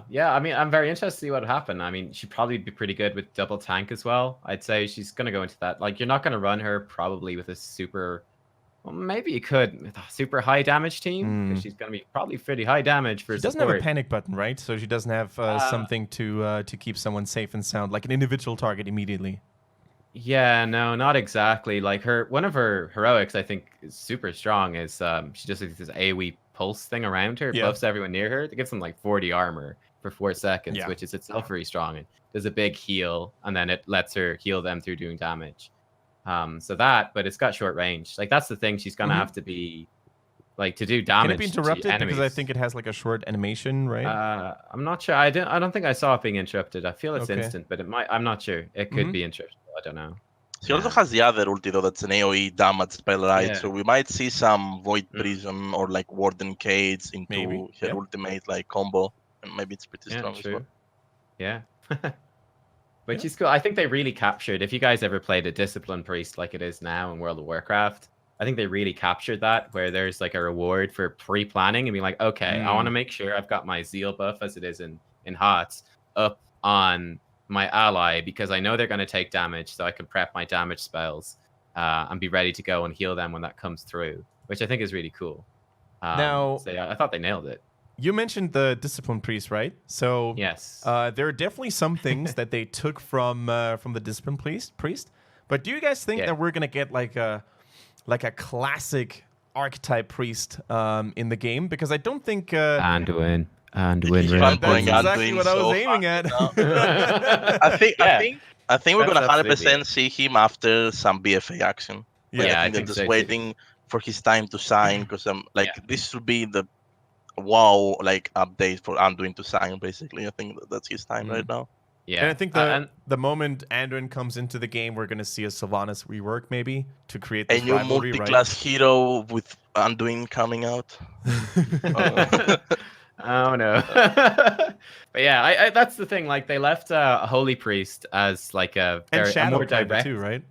Yeah, I mean, I'm very interested to see what would happen. I mean, she'd probably be pretty good with double tank as well. I'd say she's going to go into that. Like, you're not going to run her probably with a super... Well, maybe you could with a super high damage team, because she's going to be probably pretty high damage for She doesn't have a panic button, right? So she doesn't have something to keep someone safe and sound, like an individual target immediately. Yeah, no, not exactly. Like one of her heroics, I think, is super strong. Is she just has this AoE pulse thing around her, buffs everyone near her. It gives them like 40 armor for 4 seconds, which is itself very strong. And there's a big heal, and then it lets her heal them through doing damage. So that, but it's got short range. Like that's the thing. She's gonna have to be like to do damage. Can it be interrupted because I think it has like a short animation, right? I'm not sure. I don't think I saw it being interrupted. I feel it's instant, but it might. I'm not sure. It could be interrupted. I don't know. She also has the other ulti though, that's an AoE damage spell, right? So we might see some Void Prison or like Warden Cage into her ultimate like combo, and maybe it's pretty strong as well. Yeah. But she's cool. I think they really captured, if you guys ever played a Discipline Priest like it is now in World of Warcraft, I think they really captured that, where there's like a reward for pre-planning and being like, okay, I want to make sure I've got my Zeal buff as it is in HOTS up on my ally, because I know they're going to take damage, so I can prep my damage spells and be ready to go and heal them when that comes through, which I think is really cool. Now, so yeah, I thought they nailed it. You mentioned the Discipline Priest, right? So yes, there are definitely some things that they took from the Discipline Priest. But do you guys think that we're gonna get like a classic archetype priest in the game? Because I don't think Anduin. That's exactly what I was aiming at. I think we're gonna 100% see him after some BFA action. Yeah, I think they're just waiting for his time to sign, because this will be the WoW like update for Anduin to sign. Basically, I think that's his time right now. Yeah, and I think the moment Anduin comes into the game, we're gonna see a Sylvanas rework maybe to create this a new rivalry, multi-class hero with Anduin coming out. Oh no. But yeah, that's the thing. Like they left a Holy Priest as like a more direct too, right?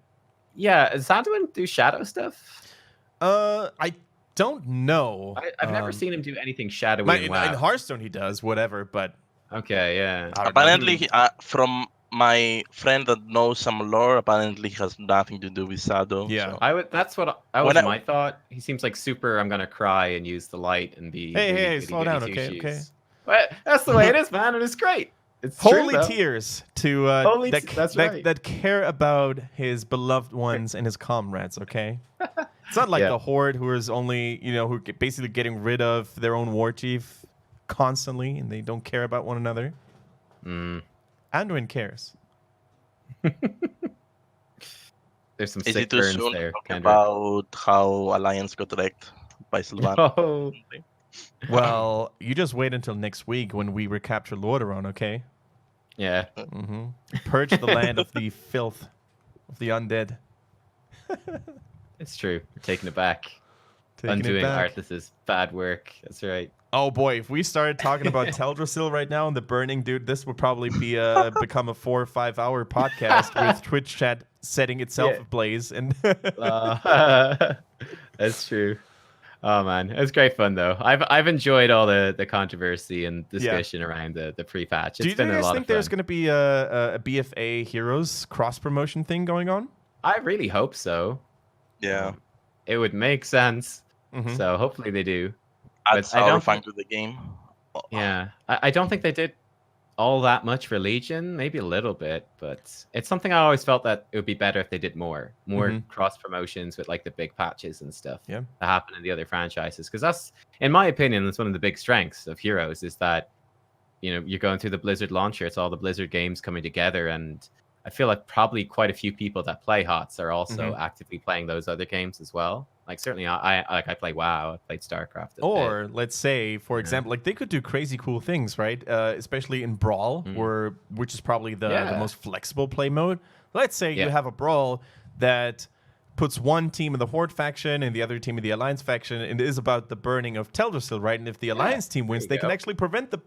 Yeah, does Anduin do shadow stuff? I don't know. I've never seen him do anything shadowy. In Hearthstone he does whatever, but okay, yeah. Apparently, from my friend that knows some lore apparently has nothing to do with Shadow. Yeah. So. That's what that was When I- my thought. He seems like super. I'm gonna cry and use the light and be Hey, really hey, goody slow goody down, two okay, shoes. okay. But that's the way it is, man, and it's great. It's true, Holy though. tears to That's right. that care about his beloved ones and his comrades. Okay, it's not like Yeah. the Horde who is only who basically getting rid of their own war chief constantly and they don't care about one another. Anduin cares. There's some Is sick it too burns soon there, to talk Kendrick. about how Alliance got wrecked by Sylvanas? Oh, Well, you just wait until next week when we recapture Lordaeron. Okay, yeah. purge the land of the filth of the undead. It's true. We're taking it back. Taking it Undoing back. Arthas's bad work. That's right. Oh boy, if we started talking about Teldrassil right now and the burning, dude, this would probably be become a 4 or 5 hour podcast with Twitch chat setting itself Yeah. ablaze. And That's true. Oh man, it was great fun though. I've enjoyed all the controversy and discussion around the pre-patch. do It's you been a guys lot think of fun. there's going to be a BFA Heroes cross promotion thing going on? I really hope so. Yeah, It would make sense. Mhm. So hopefully they do. adds I don't horrifying think- to the game. Yeah, I don't think they did all that much for Legion. Maybe a little bit, but it's something I always felt that it would be better if they did more cross promotions with like the big patches and stuff. Yeah. That happen in the other franchises, because that's, in my opinion, that's one of the big strengths of Heroes is that you're going through the Blizzard launcher. It's all the Blizzard games coming together, and I feel like probably quite a few people that play HOTS are also actively playing those other games as well. Like certainly, I play WoW. I played StarCraft. a bit. Or let's say, for example, like they could do crazy cool things, right? Especially in Brawl, which is probably the most flexible play mode. Let's say you have a Brawl that puts one team in the Horde faction and the other team in the Alliance faction, and it is about the burning of Teldrassil, right? And if the Alliance team wins, they can actually prevent the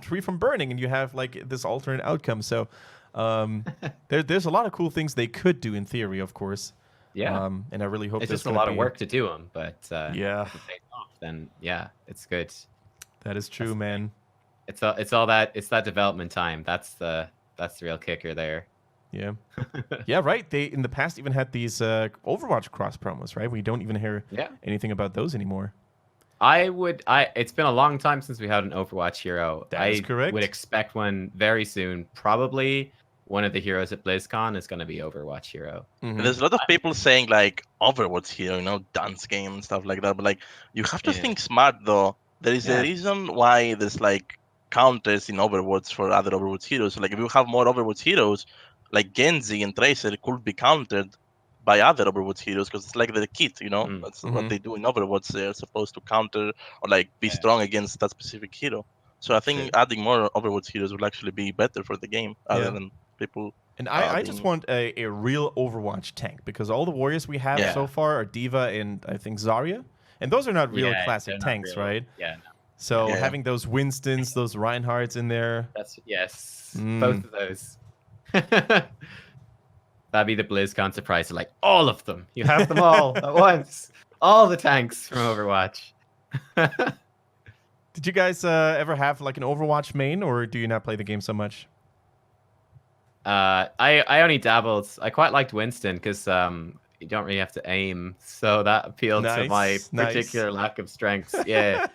tree from burning, and you have like this alternate outcome. So there's a lot of cool things they could do in theory, of course. Yeah. And I really hope It's there's just a gonna lot of be- work to do them, but if Yeah, it pays off, then yeah, it's good. that is true, man. It's that development time. That's the real kicker there. Yeah. Yeah, right. They in the past even had these Overwatch cross promos, right? We don't even hear anything about those anymore. It's been a long time since we had an Overwatch hero. That is correct. Would expect one very soon. Probably one of the heroes at BlizzCon is going to be Overwatch hero. And there's a lot of people saying like Overwatch here, dance game and stuff like that. But like you have to think smart though. There is a reason why there's like counters in Overwatch for other Overwatch heroes. So, like if you have more Overwatch heroes, like Genji and Tracer could be countered by other Overwatch heroes because it's like the kit, That's what they do in Overwatch. They're supposed to counter or like be strong against that specific hero. So I think adding more Overwatch heroes will actually be better for the game other than people. And I just want a real Overwatch tank because all the warriors we have so far are D.Va and I think Zarya. And those are not real classic tanks, right? Yeah. No. So having those Winstons, those Reinhardts in there. Both of those. That'd be the BlizzCon surprise. Like all of them. You have them all at once. All the tanks from Overwatch. Did you guys ever have like an Overwatch main, or do you not play the game so much? I only dabbled. I quite liked Winston because you don't really have to aim, so that appealed to my particular lack of strengths. Yeah.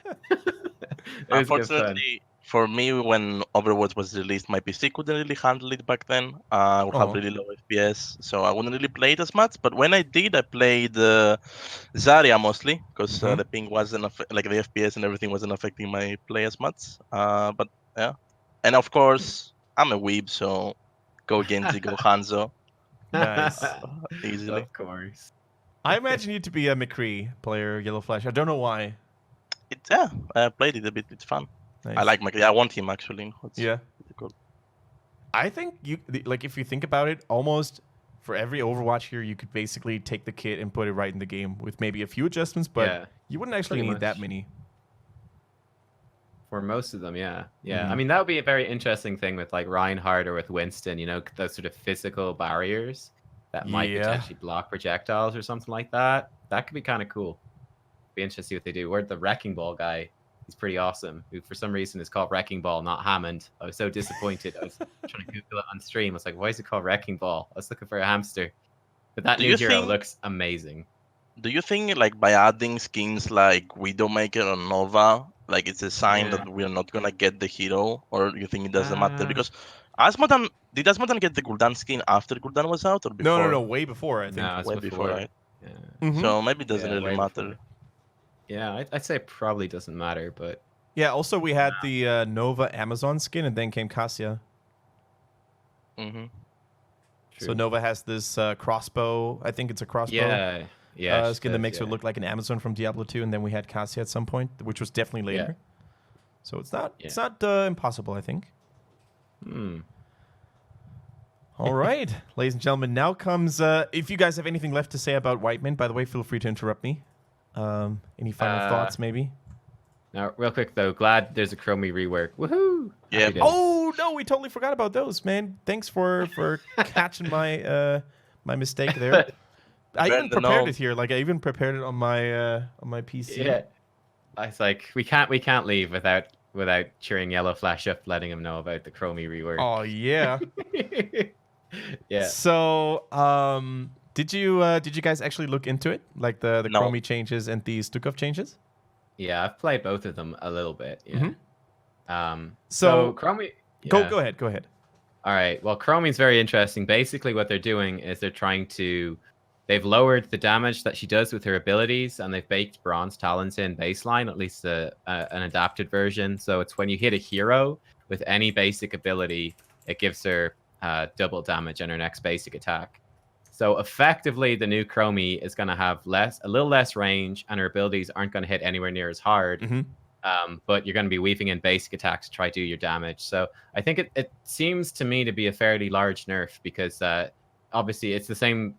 Unfortunately, for me, when Overwatch was released, my PC couldn't really handle it back then. I would have really low FPS, so I wouldn't really play it as much. But when I did, I played Zarya mostly because the ping wasn't like the FPS and everything wasn't affecting my play as much. But yeah, and of course, I'm a weeb, so go Genji, go Hanzo. Nice. Easily. Of course. I imagine you to be a McCree player, YellowflashGR. I don't know why. I played it a bit. It's fun. Nice. I like McCree. I want him actually. Yeah. Cool. I think if you think about it, almost for every Overwatch here, you could basically take the kit and put it right in the game with maybe a few adjustments, but you wouldn't actually pretty need that much. many. For most of them, yeah. I mean, that would be a very interesting thing with like Reinhardt or with Winston. Those sort of physical barriers that might potentially block projectiles or something like that. That could be kind of cool. Be interesting to see what they do. Or the Wrecking Ball guy. He's pretty awesome. Who for some reason is called Wrecking Ball, not Hammond. I was so disappointed. I was trying to Google it on stream. I was like, why is it called Wrecking Ball? I was looking for a hamster. But that new hero looks amazing. Do you think like by adding skins like Widowmaker or Nova, like it's a sign that we're not gonna get the hero, or you think it doesn't matter? Because did Asmodan get the Gul'dan skin after Gul'dan was out or before? No, way before, I think. No, it's way before, right? Yeah. So maybe it doesn't really matter. Before. Yeah, I'd say it probably doesn't matter, but yeah. Also, we had the Nova Amazon skin, and then came Cassia. So Nova has this crossbow. I think it's a crossbow. Yeah. Skin that makes her look like an Amazon from Diablo 2, and then we had Cassia at some point, which was definitely later. So it's not impossible, I think. All right, ladies and gentlemen. Now comes. If you guys have anything left to say about Whitemane, by the way, feel free to interrupt me. Any final thoughts, maybe? Now, real quick though, glad there's a Chromie rework. Woohoo! Yeah. Oh no, we totally forgot about those, man. Thanks for catching my my mistake there. I even prepared it here. Like I even prepared it on my PC. Yeah. I was like, we can't leave without cheering Yellowflash up, letting him know about the Chromie rework. Oh yeah. Yeah. So did you guys actually look into it, like the Chromie changes and the Stukov changes? Yeah, I've played both of them a little bit. Yeah. So Chromie. Yeah. Go ahead. All right. Well, Chromie's very interesting. Basically, what they're doing is they've lowered the damage that she does with her abilities, and they've baked Bronze Talons in baseline, at least an adapted version. So it's when you hit a hero with any basic ability, it gives her double damage on her next basic attack. So effectively, the new Chromie is going to have a little less range, and her abilities aren't going to hit anywhere near as hard. But you're going to be weaving in basic attacks to try to do your damage. So I think it seems to me to be a fairly large nerf, because obviously it's the same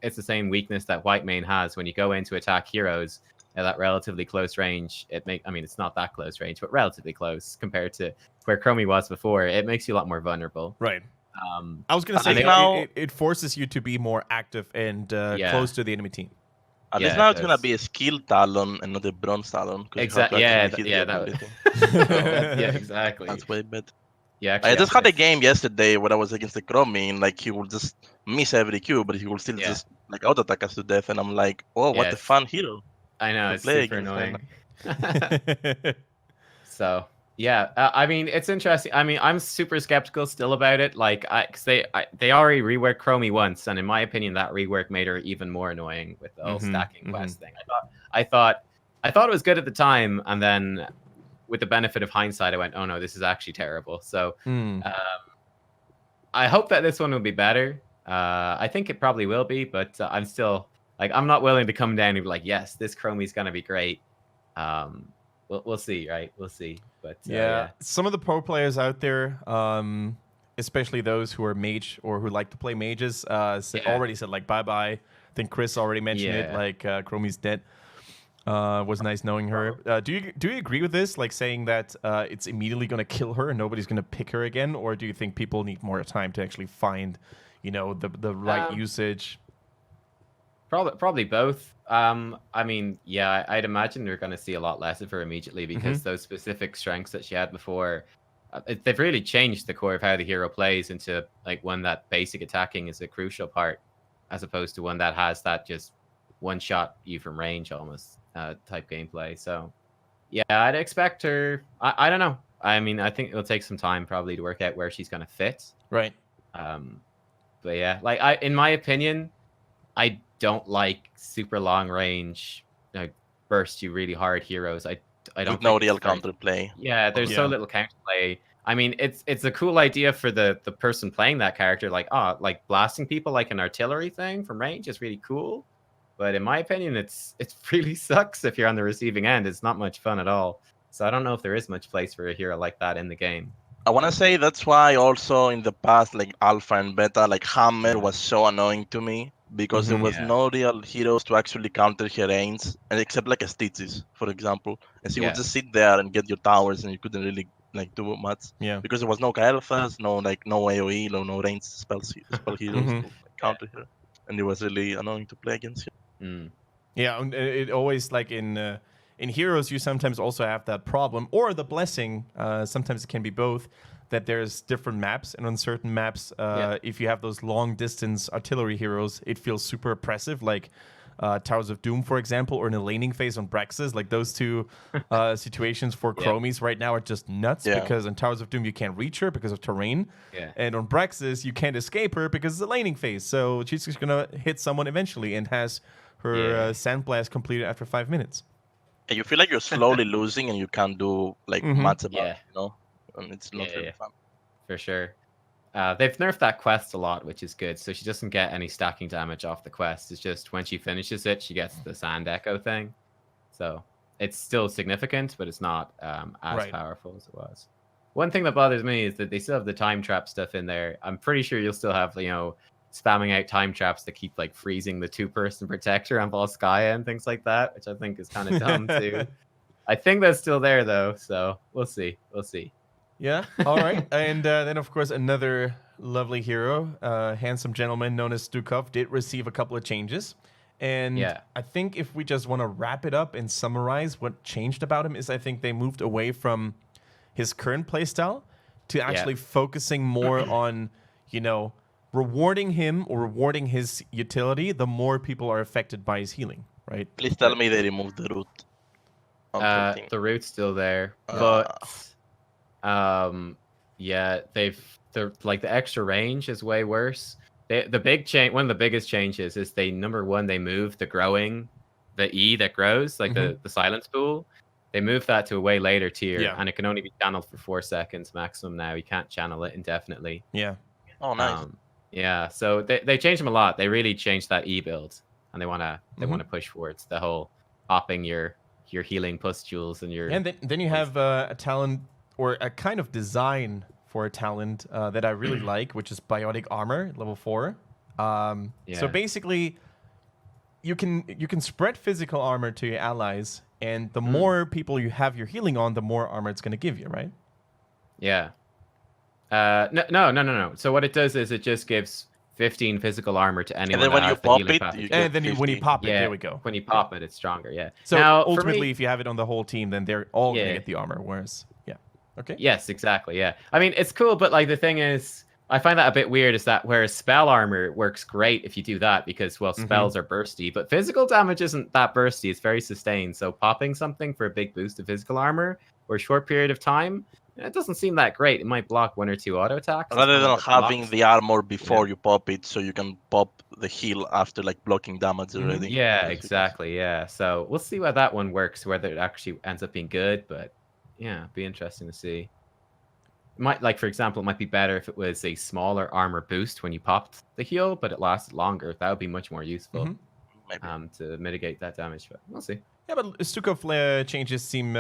weakness that Whitemane has. When you go in to attack heroes at that relatively close range, it's not that close range, but relatively close compared to where Chromie was before. It makes you a lot more vulnerable. Right. I was going to say it forces you to be more active and close to the enemy team. At least now it's going to be a skill talon and not a bronze talon. Exactly. Yeah, exactly. That's way better. Yeah, I just had a game yesterday where I was against the Chromie, and like he will just miss every Q, but he will still just like auto attack us to death, and I'm like, oh, what a fun hero! I know, it's super annoying. So yeah, it's interesting. I'm super skeptical still about it, like because they already reworked Chromie once, and in my opinion, that rework made her even more annoying with the whole stacking quest thing. I thought it was good at the time, and then with the benefit of hindsight, I went, oh no, this is actually terrible. So I hope that this one will be better. I think it probably will be, but I'm still I'm not willing to come down and be like, yes, this Chromie's gonna be great. We'll see, right? We'll see. But some of the pro players out there, especially those who are mage or who like to play mages, already said like bye bye. I think Chris already mentioned it. Like Chromie's dead. Was nice knowing her. Do you agree with this? Like saying that it's immediately going to kill her and nobody's going to pick her again, or do you think people need more time to actually find, the right usage? Probably both. I'd imagine we're going to see a lot less of her immediately, because those specific strengths that she had before, they've really changed the core of how the hero plays into like one that basic attacking is a crucial part, as opposed to one that has that just one shot you from range almost type gameplay. So yeah, I'd expect her. I don't know. I think it'll take some time probably to work out where she's going to fit. Right. But yeah, in my opinion, I don't like super long range, burst you really hard heroes. I don't. With no real counterplay. Yeah, there's so little counterplay. It's a cool idea for the person playing that character. Like blasting people like an artillery thing from range is really cool. But in my opinion, it really sucks if you're on the receiving end. It's not much fun at all. So I don't know if there is much place for a hero like that in the game. I want to say that's why also in the past, like Alpha and Beta, like Hammer was so annoying to me, because there was no real heroes to actually counter her range, and except like a Stitches, for example. And she would just sit there and get your towers, and you couldn't really do much. Yeah. Because there was no Kael'thas, no AoE, no ranged spell heroes to counter her, and it was really annoying to play against her. Yeah, and it always in in Heroes, you sometimes also have that problem, or the blessing. Sometimes it can be both. That there's different maps, and on certain maps, if you have those long distance artillery heroes, it feels super oppressive, like Towers of Doom, for example, or in a laning phase on Brexus. Like those two situations for Chromies right now are just nuts because on Towers of Doom you can't reach her because of terrain, and on Brexus you can't escape her because it's a laning phase. So she's just gonna hit someone eventually and has her Sandblast completed after 5 minutes. And you feel like you're slowly losing, and you can't do like much about it, you know. And it's not really fun. For sure. They've nerfed that quest a lot, which is good. So she doesn't get any stacking damage off the quest. It's just when she finishes it, she gets the Sand Echo thing. So it's still significant, but it's not as powerful as it was. One thing that bothers me is that they still have the time trap stuff in there. I'm pretty sure you'll still have, spamming out time traps that keep like freezing the 2-person protector on Volskaya and things like that, which I think is kind of dumb too. I think that's still there though, so we'll see. Yeah, all right. And then, of course, another lovely hero, handsome gentleman known as Stukov, did receive a couple of changes. And I think if we just want to wrap it up and summarize what changed about him is I think they moved away from his current playstyle to actually focusing more on, rewarding him or rewarding his utility the more people are affected by his healing, right? Please tell me they removed the root. The root's still there, but... the extra range is way worse. The big change, one of the biggest changes is number one, they moved the E that grows, like the silence pool. They moved that to a way later tier, and it can only be channeled for 4 seconds maximum now. You can't channel it indefinitely. Yeah. Oh, nice. So they changed them a lot. They really changed that E build, and they wanna push towards the whole popping your healing pustules and your. And then you have a talent. Or a kind of design for a talent that I really like, which is Biotic Armor, level 4. So basically, you can spread physical armor to your allies, and the more people you have your healing on, the more armor it's going to give you, right? Yeah. No. So what it does is it just gives 15 physical armor to anyone. And then when you pop it, when you pop it, there we go. When you pop it, it's stronger. Yeah. So now, ultimately, if you have it on the whole team, then they're all going to get the armor. Whereas, okay. Yes, exactly. Yeah. I mean, it's cool, but like the thing is, I find that a bit weird. Is that whereas spell armor works great if you do that because spells are bursty, but physical damage isn't that bursty. It's very sustained. So popping something for a big boost of physical armor or a short period of time, it doesn't seem that great. It might block 1 or 2 auto attacks. Rather than having the armor before you pop it, so you can pop the heal after like blocking damage already. Yeah, exactly. Yeah. So we'll see why that one works. Whether it actually ends up being good, but. Yeah, be interesting to see. For example, it might be better if it was a smaller armor boost when you popped the heal, but it lasted longer. That would be much more useful to mitigate that damage. But we'll see. Yeah, but Stukov changes seem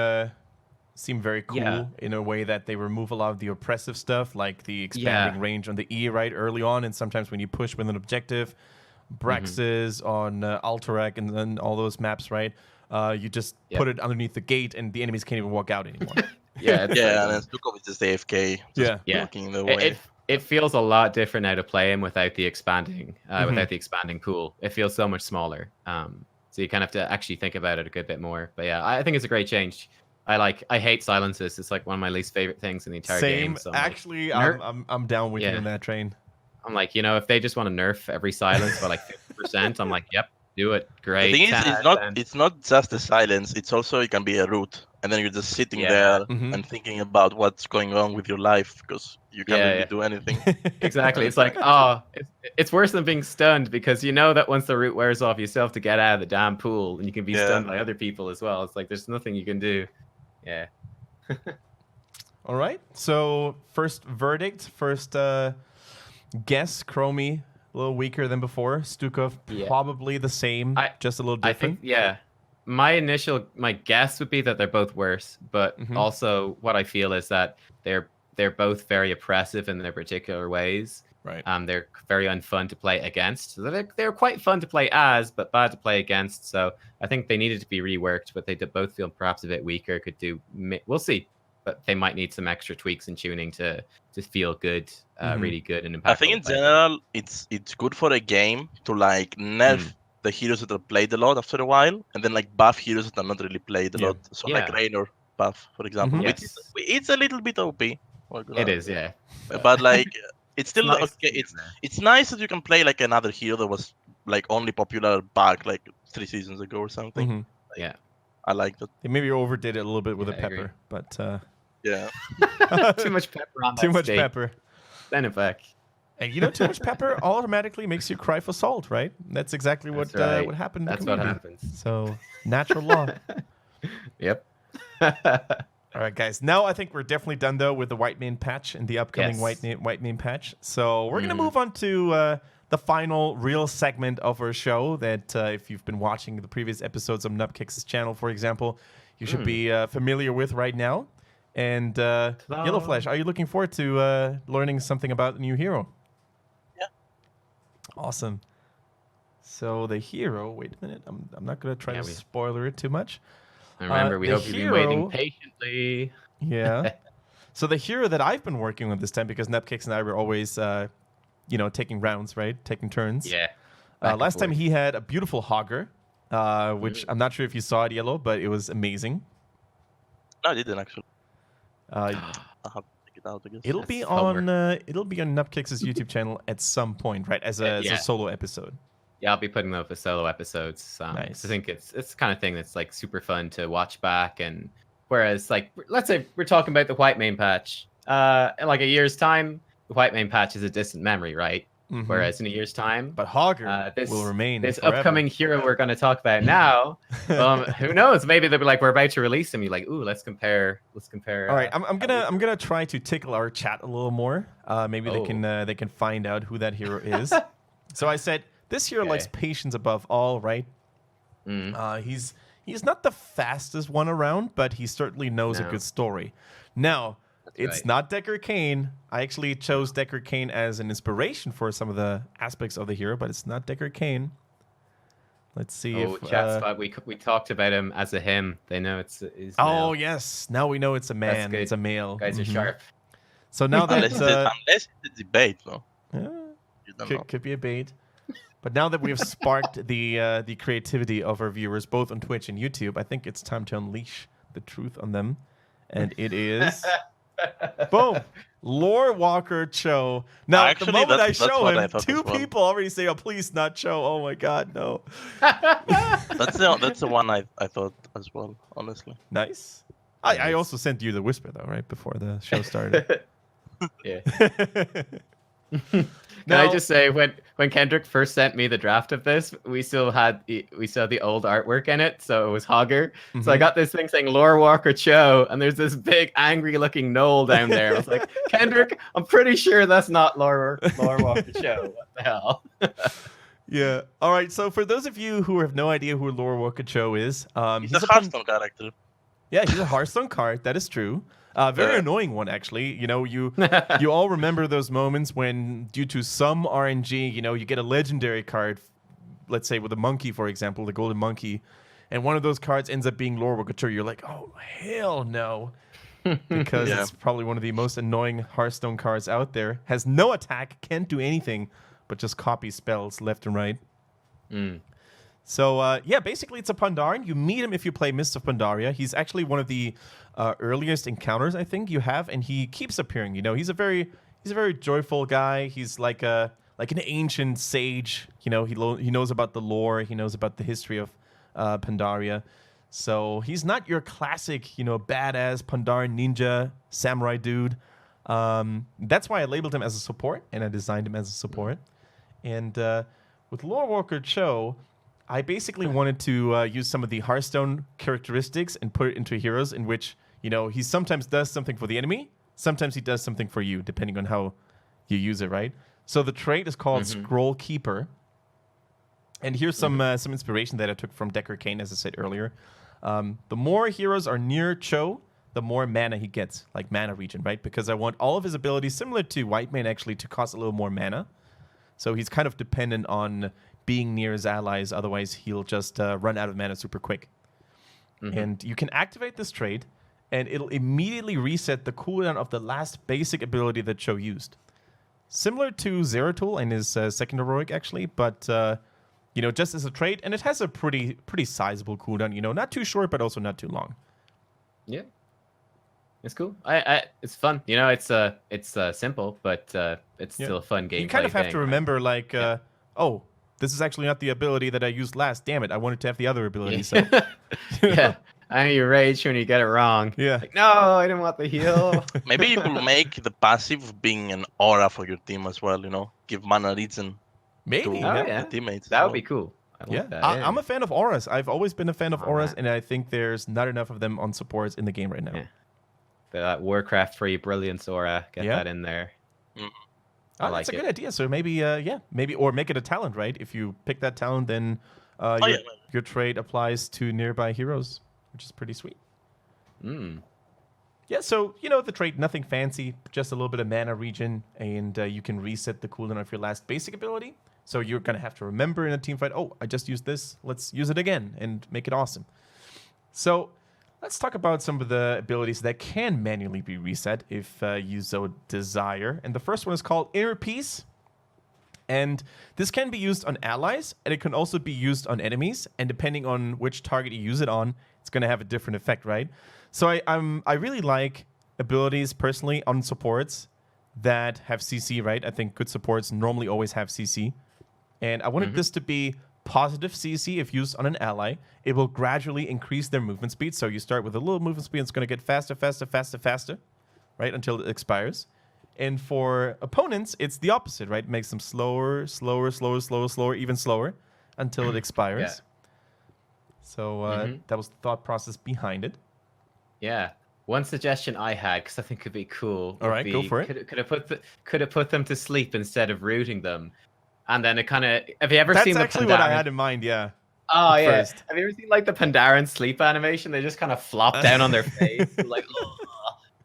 very cool in a way that they remove a lot of the oppressive stuff, like the expanding range on the E right early on, and sometimes when you push with an objective, Braxis on Alterac and then all those maps, right? You just put it underneath the gate, and the enemies can't even walk out anymore. And then Stukov is just AFK. Blocking the way. It feels a lot different now to play him without the expanding, pool. It feels so much smaller. So you kind of have to actually think about it a good bit more. But yeah, I think it's a great change. I hate silences. It's like one of my least favorite things in the entire game. So actually, I'm down with you on that train. I'm like, if they just want to nerf every silence by like 50%, I'm like, yep. Do it. Great. The thing is, it's not just a silence. It's also, it can be a root. And then you're just sitting there and thinking about what's going on with your life because you can't really do anything. Exactly. It's like, it's worse than being stunned because you know that once the root wears off, you still have to get out of the damn pool and you can be stunned by other people as well. It's like, there's nothing you can do. Yeah. All right. So first verdict, first guess, Chromie. A little weaker than before. Stukov probably the same, just a little different. I think, my guess would be that they're both worse, but also what I feel is that they're both very oppressive in their particular ways. Right. They're very unfun to play against. So they're quite fun to play as, but bad to play against. So I think they needed to be reworked, but they both feel perhaps a bit weaker. We'll see. But they might need some extra tweaks and tuning to feel good, really good and impactful. I think in general, it's good for a game to like nerf the heroes that are played a lot after a while, and then like buff heroes that are not really played a Yeah. lot. So like Yeah. Raynor buff, for example, Mhm. which is it's a little bit OP. It is, yeah. But like it's still nice okay. to be in there. It's nice that you can play like another hero that was like only popular back like 3 seasons ago or something. Mhm. Yeah. I like that. They maybe overdid it a little bit with Yeah, the I agree. pepper, but Yeah. Too much pepper on that too much steak. pepper. Send it back. And too much pepper automatically makes you cry for salt, right? That's exactly That's what right. what happened. In That's the what community. happens. So natural law. Yep. All right, guys. Now I think we're definitely done though with the Whitemane patch and the upcoming Yes. Whitemane patch. So we're gonna move on to the final real segment of our show. That if you've been watching the previous episodes of Nubkeks' channel, for example, you should be familiar with right now. And Yellowflash, are you looking forward to learning something about the new hero? Yeah. Awesome. So the hero. Wait a minute. I'm not gonna try to spoiler it too much. And remember, we the hope you've been waiting hero- patiently. Yeah. So the hero that I've been working on this time, because Nubkeks and I were always, taking rounds, right? Taking turns. Yeah. Back and Last time forth. he had a beautiful Hogger, which I'm not sure if you saw it, Yellow, but it was amazing. No, I didn't actually. Uh, I'll have to check it out, I guess. it'll be on Nubkeks' YouTube channel at some point, right? As a solo episode. Yeah, I'll be putting up the solo episodes. Nice. I think it's the kind of thing that's like super fun to watch back. And whereas, like, let's say we're talking about the Whitemane patch, in like a year's time, the Whitemane patch is a distant memory, right? Mhm. Whereas in a year's time, But Hogger this will remain. this forever. upcoming hero we're going to talk about now, who knows? Maybe they'll be like, we're about to release him. You're like, ooh, let's compare. All right, I'm gonna try to tickle our chat a little more. Maybe they can find out who that hero is. So I said this hero likes patience above all, right? He's not the fastest one around, but he certainly knows a good story. Now, it's not Decker Kane. I actually chose Decker Kane as an inspiration for some of the aspects of the hero, but it's not Decker Kane. Let's see if chat spot. We talked about him as a him. They know it's oh yes, now we know it's a man. good. It's a male. guys are sharp. So now that Unless it's a debate, no. You don't know. could be a bait. But now that we have sparked the creativity of our viewers, both on Twitch and YouTube, I think it's time to unleash the truth on them. And it is... boom! Lore Walker Cho. Now, Actually, the moment I that's show what I him, thought two as well. people already say, oh, please, not Cho. Oh, my God, no. That's the one I thought as well, honestly. Nice. I also sent you the whisper, though, right? Before the show started. Yeah. Now, Can I just say, when Kendrick first sent me the draft of this, we still had the old artwork in it, so it was Hogger. So I got this thing saying Lore Walker Cho, and there's this big angry looking knoll down there. I was like, Kendrick, I'm pretty sure that's not Lore Walker Cho. What the hell? Yeah. All right. So for those of you who have no idea who Lore Walker Cho is, He's a Hearthstone character. Yeah, he's a Hearthstone card. That is true. Very annoying one, actually. You know, you all remember those moments when, due to some RNG, you get a legendary card, let's say with a monkey, for example, the golden monkey, and one of those cards ends up being Lore Walker Cho. You're like, oh, hell no. Because it's probably one of the most annoying Hearthstone cards out there. Has no attack, can't do anything, but just copy spells left and right. So, basically it's a Pandaren. You meet him if you play Mists of Pandaria. He's actually one of the earliest encounters, I think, you have, and he keeps appearing. He's a very joyful guy. He's like an ancient sage. He knows about the lore. He knows about the history of Pandaria. So he's not your classic, badass Pandaren ninja samurai dude. That's why I labeled him as a support, and I designed him as a support. And with Lore Walker Cho, I basically wanted to use some of the Hearthstone characteristics and put it into heroes in which, he sometimes does something for the enemy, sometimes he does something for you, depending on how you use it, right? So the trait is called Scroll Keeper. And here's some inspiration that I took from Decker Kane, as I said earlier. The more heroes are near Cho, the more mana he gets, like mana regen, right? Because I want all of his abilities, similar to Whitemane, actually, to cost a little more mana. So he's kind of dependent on being near his allies, otherwise he'll just run out of mana super quick. And you can activate this trait, and it'll immediately reset the cooldown of the last basic ability that Cho used. Similar to Zeratul and his second heroic, actually, but just as a trait, and it has a pretty sizable cooldown. Not too short, but also not too long. Yeah, it's cool. It's fun. It's simple, but it's still a fun game. You kind of have to remember, like, oh, this is actually not the ability that I used last. Damn it, I wanted to have the other ability. So, yeah. I know you rage when you get it wrong. Yeah. Like, no, I didn't want the heal. Maybe you could make the passive being an aura for your team as well. Give mana regen maybe. to yeah. the teammates. That would be cool. I like Yeah, that, I'm a fan of auras. I've always been a fan of auras, man. and I think there's not enough of them on supports in the game right now. Yeah. That Warcraft free brilliance aura. Get that in there. I like that's a it. good idea. So maybe, or make it a talent, right? If you pick that talent, then your trait applies to nearby heroes, which is pretty sweet. Yeah, so, the trait, nothing fancy, just a little bit of mana regen, and you can reset the cooldown of your last basic ability. So you're going to have to remember in a team fight, oh, I just used this, let's use it again and make it awesome. So let's talk about some of the abilities that can manually be reset if you so desire. And the first one is called Inner Peace. And this can be used on allies, and it can also be used on enemies. And depending on which target you use it on, it's going to have a different effect, right? So I really like abilities personally on supports that have CC, right? I think good supports normally always have CC. And I wanted this to be positive CC if used on an ally. It will gradually increase their movement speed. So you start with a little movement speed, and it's going to get faster, right? Until it expires. And for opponents, it's the opposite, right? It makes them slower, even slower until it expires. Yeah. So that was the thought process behind it. Yeah. One suggestion I had, because I think could be cool. All right, go for it. Could have put them to sleep instead of rooting them, and then it kind of. Have you ever That's seen the actually Pandaren? what I had in mind. Yeah. Oh yeah. First. Have you ever seen like the Pandaren sleep animation? They just kind of flop down on their face, like. Ugh.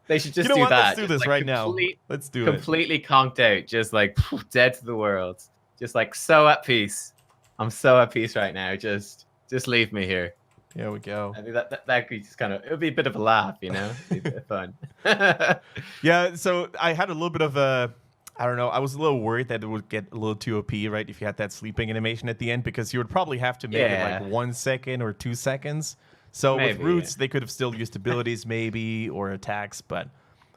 They should just You know do what? that. Let's do Just, this like, right now. Let's do it. Completely conked out, just like dead to the world, just like so at peace. I'm so at peace right now. Just leave me here. Here we go. I mean that could just kind of, it would be a bit of a laugh, It'd be a bit of fun. Yeah, so I had a little bit of a, I don't know, I was a little worried that it would get a little too OP, right, if you had that sleeping animation at the end, because you would probably have to make it like 1 second or 2 seconds. So with roots, they could have still used abilities maybe or attacks, but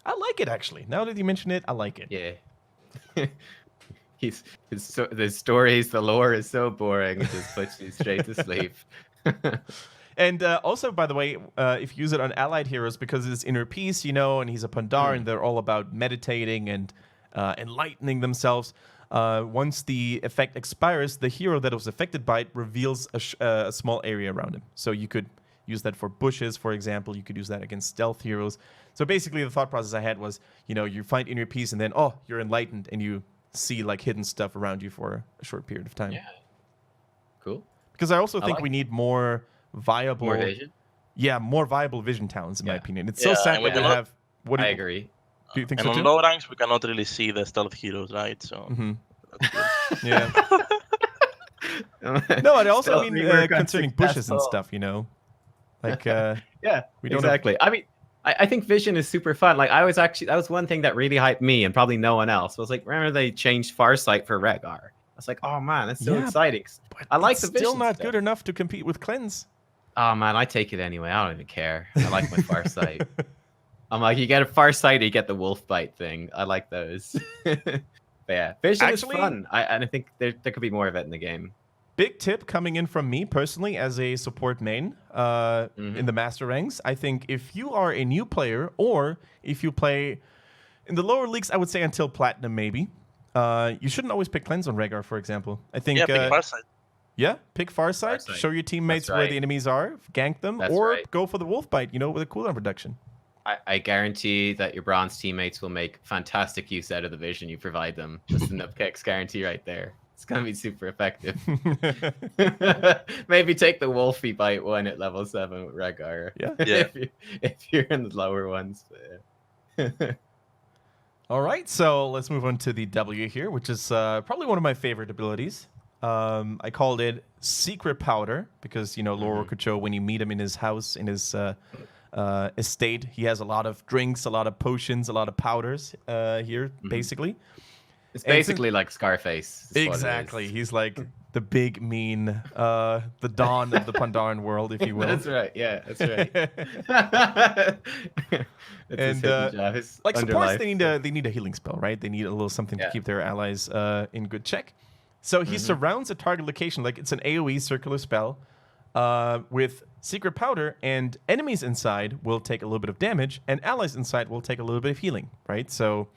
I like it actually. Now that you mention it, I like it. Yeah. The stories, the lore is so boring, it just puts you straight to sleep. And also, by the way, if you use it on allied heroes, because it's Inner Peace, and he's a Pandaren, and they're all about meditating and enlightening themselves. Once the effect expires, the hero that was affected by it reveals a small area around him. So you could use that for bushes, for example. You could use that against stealth heroes. So basically, the thought process I had was, you find Inner Peace, and then, you're enlightened, and you see like hidden stuff around you for a short period of time. Yeah. Cool. Because I also think we need more viable... More vision? Yeah, more viable vision talents, in my opinion. It's so sad that we have... I agree. Do you think and so on too? low ranks, we cannot really see the stealth heroes, right? So that's good. Yeah. No, and also, concerning bushes and stuff, Like, yeah, we don't exactly. I mean, I think vision is super fun. Like, that was one thing that really hyped me and probably no one else. Was like, remember they changed Farsight for Rhaegar? I was like, oh man, that's so exciting. I like the vision still not stuff. good enough to compete with Cleanse. Oh man, I take it anyway. I don't even care. I like my Farsight. I'm like, you get a Farsight, you get the wolf bite thing. I like those. But yeah, vision is fun. And I think there could be more of it in the game. Big tip coming in from me personally as a support main in the master ranks. I think if you are a new player, or if you play in the lower leagues, I would say until platinum maybe, you shouldn't always pick Cleanse on Rhaegar, for example. I think pick Farsight. Yeah, pick Farsight. Show your teammates where the enemies are, gank them, or go for the wolf bite, with a cooldown reduction. I guarantee that your bronze teammates will make fantastic use out of the vision you provide them. That's the Nubkeks guarantee right there. It's going to be super effective. Maybe take the Wolfie Bite one at level 7 with Rhaegar. Yeah. if you're in the lower ones. All right, so let's move on to the W here, which is probably one of my favorite abilities. I called it Secret Powder because, Loro Kucho, when you meet him in his house, in his estate, he has a lot of drinks, a lot of potions, a lot of powders here, basically. It's basically like Scarface. Exactly. He's like the big mean, the dawn of the Pandaren world, if you will. That's right. Yeah, that's right. It's his And hidden job, his like supports, underlife, they need a healing spell, right? They need a little something to Yeah. keep their allies in good check. So he surrounds a target location like it's an AoE circular spell with secret powder, and enemies inside will take a little bit of damage, and allies inside will take a little bit of healing, right? So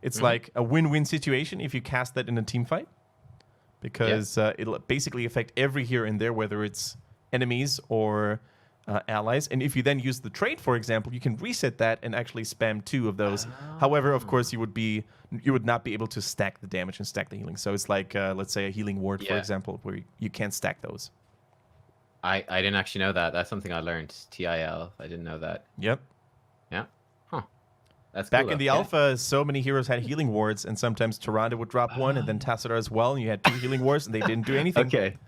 it's like a win-win situation if you cast that in a team fight, because it'll basically affect every hero in there, whether it's enemies or allies. And if you then use the trait, for example, you can reset that and actually spam 2 of those. However, of course, you would not be able to stack the damage and stack the healing. So it's like, let's say, a healing ward, for example, where you can't stack those. I didn't actually know that. That's something I learned. TIL. I didn't know that. Yep. Yeah. Huh. That's Back cool, in the though. alpha, so many heroes had healing wards, and sometimes Tyrande would drop one, and then Tassadar as well, and you had 2 healing wards, and they didn't do anything. Okay.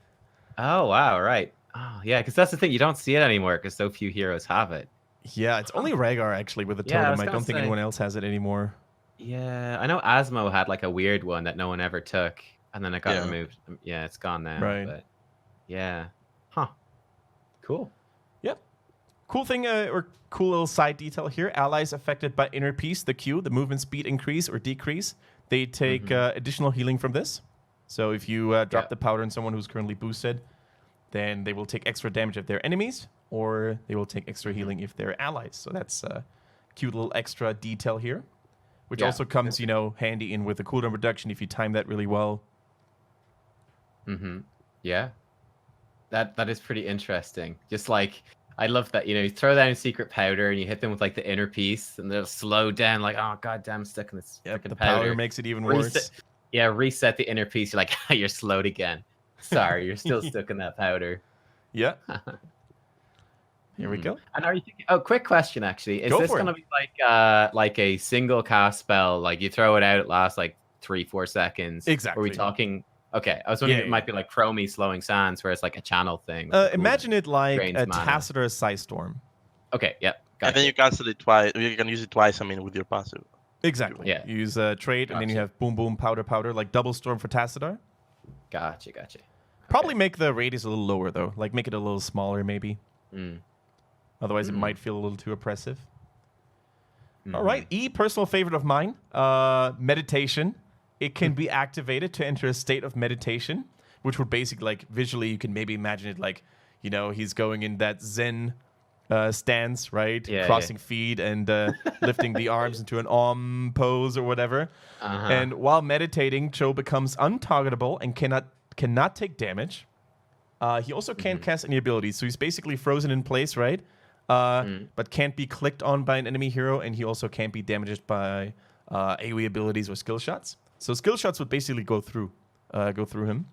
Oh wow. Right. Oh yeah. Because that's the thing. You don't see it anymore because so few heroes have it. Yeah, it's only Rhaegar actually with the Yeah, I totem. was I gonna don't think say. anyone else has it anymore. Yeah. I know Asmo had like a weird one that no one ever took, and then it got Yeah. removed. Yeah, it's gone now. Right. But yeah. Huh. Cool. Yep. Cool thing, or cool little side detail here. Allies affected by inner peace, the Q, the movement speed increase or decrease, they take additional healing from this. So if you drop the powder on someone who's currently boosted, then they will take extra damage if they're enemies, or they will take extra healing if they're allies. So that's a cute little extra detail here, which Yeah. also comes, handy in with the cooldown reduction if you time that really well. Yeah. That is pretty interesting. Just like I love that, you throw down secret powder and you hit them with like the inner piece and they'll slow down like, oh goddamn, I'm stuck in this freaking The powder. powder makes it even worse. Reset the inner piece. You're like, you're slowed again. Sorry, you're still stuck in that powder. Yeah. Here we go. And are you thinking, quick question actually. Is Go this for it. gonna be like a single cast spell? Like you throw it out, it lasts like 3-4 seconds. Exactly. Are we talking okay, I was wondering if it might be like Chromie slowing sands where it's like a channel thing. with the Imagine it like drains a mana. Tassadar Psy Storm. Okay, yep. And then you cancel it twice. You can use it twice. with your passive. Exactly. Yeah. You use a trade, and then you Gotcha. have boom, boom, powder, powder, like double storm for Tassadar. Gotcha. Probably make the radius a little lower, though. Like, make it a little smaller, maybe. Mm. Otherwise, it might feel a little too oppressive. Mm. All right. E, personal favorite of mine. Meditation. It can be activated to enter a state of meditation, which would basically, like, visually, you can maybe imagine it like, he's going in that Zen stance, right? Yeah, Crossing feet and lifting the arms into an Om pose or whatever. Uh-huh. And while meditating, Cho becomes untargetable and cannot take damage. He also can't cast any abilities, so he's basically frozen in place, right? But can't be clicked on by an enemy hero, and he also can't be damaged by AoE abilities or skill shots. So skill shots would basically go through him.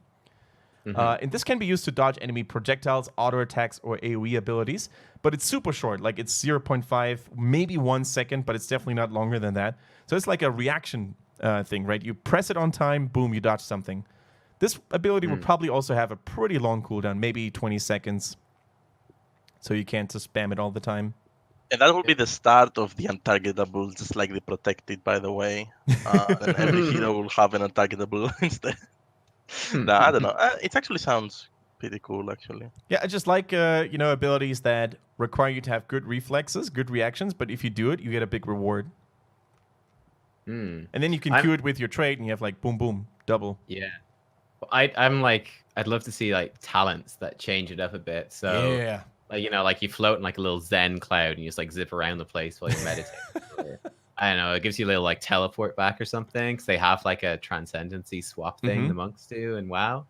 And this can be used to dodge enemy projectiles, auto attacks, or AoE abilities. But it's super short. Like, it's 0.5, maybe 1 second, but it's definitely not longer than that. So it's like a reaction thing, right? You press it on time, boom, you dodge something. This ability would probably also have a pretty long cooldown, maybe 20 seconds. So you can't just spam it all the time. And that will be the start of the untargetable, just like the protected, by the way. And every hero will have an untargetable instead. No, I don't know. It actually sounds pretty cool, actually. Yeah, I just like, abilities that require you to have good reflexes, good reactions, but if you do it, you get a big reward. And then you can queue it with your trait, and you have, like, boom, boom, double. Yeah. I'm like, I'd love to see like talents that change it up a bit. So Yeah. like you float in like a little Zen cloud and you just like zip around the place while you're meditating. Or, I don't know, it gives you a little like teleport back or something. Cause they have like a transcendency swap thing the monks do, and WoW.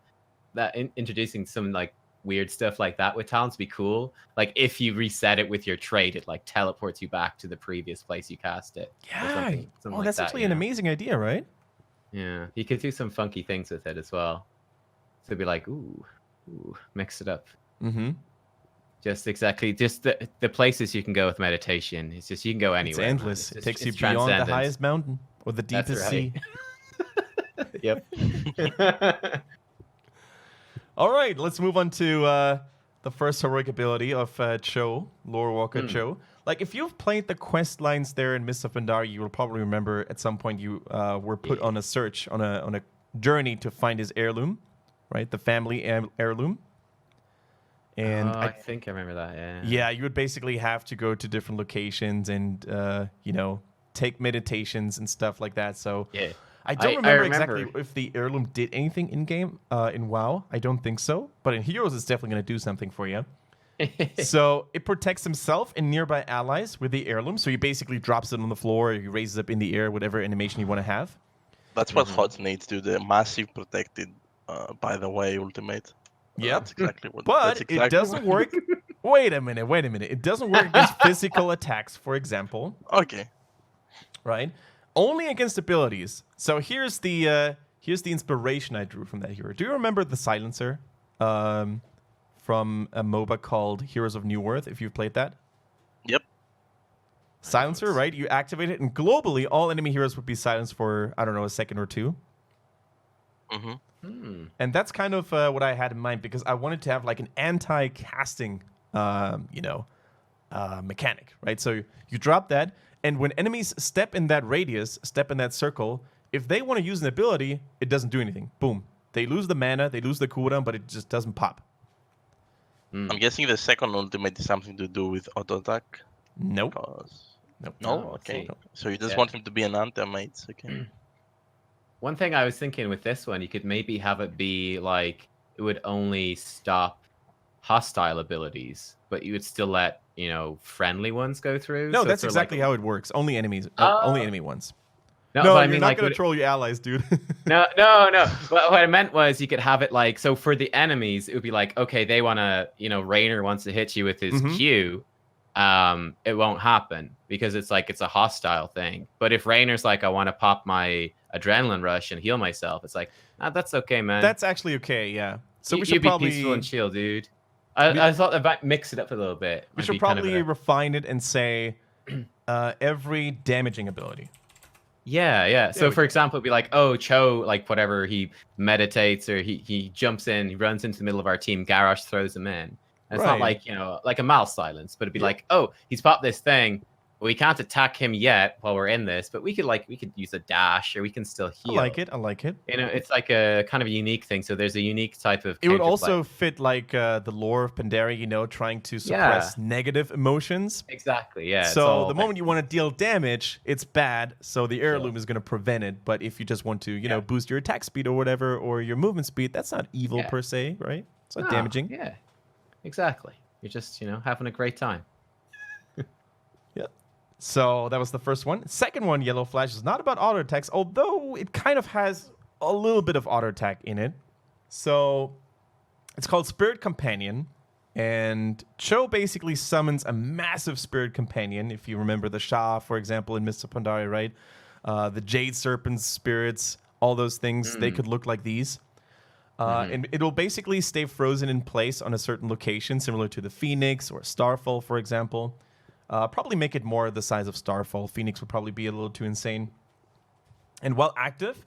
That introducing some like weird stuff like that with talents would be cool. Like if you reset it with your trait, it like teleports you back to the previous place you cast it. or Yeah. something like That's that, actually an amazing idea, right? Yeah, you could do some funky things with it as well. So it'd be like, ooh, mix it up. Mm-hmm. Just the places you can go with meditation. It's just you can go anywhere. It's endless. Man. It takes you it's beyond the transcendence. highest mountain or the That's deepest right. sea. Yep. All right, let's move on to the first heroic ability of Cho, Lore Walker Cho. Like, if you've played the quest lines there in Mists of Pandaria, you will probably remember at some point you were put on a search, on a journey to find his heirloom, right? The family heirloom. And I think I remember that. Yeah. Yeah, you would basically have to go to different locations and take meditations and stuff like that. So Yeah. I don't remember exactly if the heirloom did anything in game in WoW. I don't think so, but in Heroes it's definitely going to do something for you. So it protects himself and nearby allies with the heirloom. So he basically drops it on the floor, or he raises up in the air, whatever animation you want to have. That's what HOTS needs to do. The massive protected, by the way, ultimate. Yeah, That's exactly what. But it doesn't work. Wait a minute. It doesn't work against physical attacks, for example. Okay. Right? Only against abilities. So here's the inspiration I drew from that hero. Do you remember the silencer from a MOBA called Heroes of New Earth? If you've played that. Yep. Silencer, right? You activate it, and globally, all enemy heroes would be silenced for, I don't know, a second or two. Mm-hmm. And that's kind of what I had in mind, because I wanted to have like an anti-casting, mechanic, right? So you drop that, and when enemies step in that radius, step in that circle, if they want to use an ability, it doesn't do anything. Boom. They lose the mana, they lose the cooldown, but it just doesn't pop. I'm guessing the second ultimate is something to do with auto attack. Nope. Nope. No, No. Okay. see. So you just want him to be an anti-mate. Okay. One thing I was thinking with this one, you could maybe have it be like it would only stop hostile abilities, but you would still let friendly ones go through. No, So that's it's sort of exactly how it works. Only enemies. Oh. Only enemy ones. No, No, but I you're mean, not like, going would to troll your allies, dude. No. What I meant was you could have it like, so for the enemies, it would be like, okay, they want to, Raynor wants to hit you with his Q. It won't happen because it's a hostile thing. But if Raynor's like, I want to pop my adrenaline rush and heal myself, it's like, that's okay, man. That's actually okay, yeah. So we should you be probably peaceful and chill, dude. I thought about mix it up a little bit. we Might should be kind of probably a- refine it and say every damaging ability. Yeah. So we for example, it'd be like, oh, Cho, like whatever, he meditates or he jumps in, he runs into the middle of our team, Garrosh throws him in. And it's not Right. like, like a mouse silence, but it'd be like, oh, he's popped this thing. We can't attack him yet while we're in this, but we could use a dash or we can still heal. I like it. It's like a kind of a unique thing. So there's a unique type of It would counterplay. also fit like the lore of Pandaria, trying to suppress negative emotions. Exactly, yeah. So the moment you want to deal damage, it's bad. So the heirloom Sure. is going to prevent it. But if you just want to, boost your attack speed or whatever, or your movement speed, that's not evil per se, right? It's not damaging. Yeah, exactly. You're just, having a great time. Yep. So that was the first one. Second one, Yellow Flash, is not about auto attacks, although it kind of has a little bit of auto attack in it. So it's called Spirit Companion. And Cho basically summons a massive Spirit Companion. If you remember the Shah, for example, in Mr. Pandaria, right? The Jade Serpent's spirits, all those things, they could look like these. And it'll basically stay frozen in place on a certain location, similar to the Phoenix or Starfall, for example. Probably make it more the size of Starfall. Phoenix would probably be a little too insane. And while active,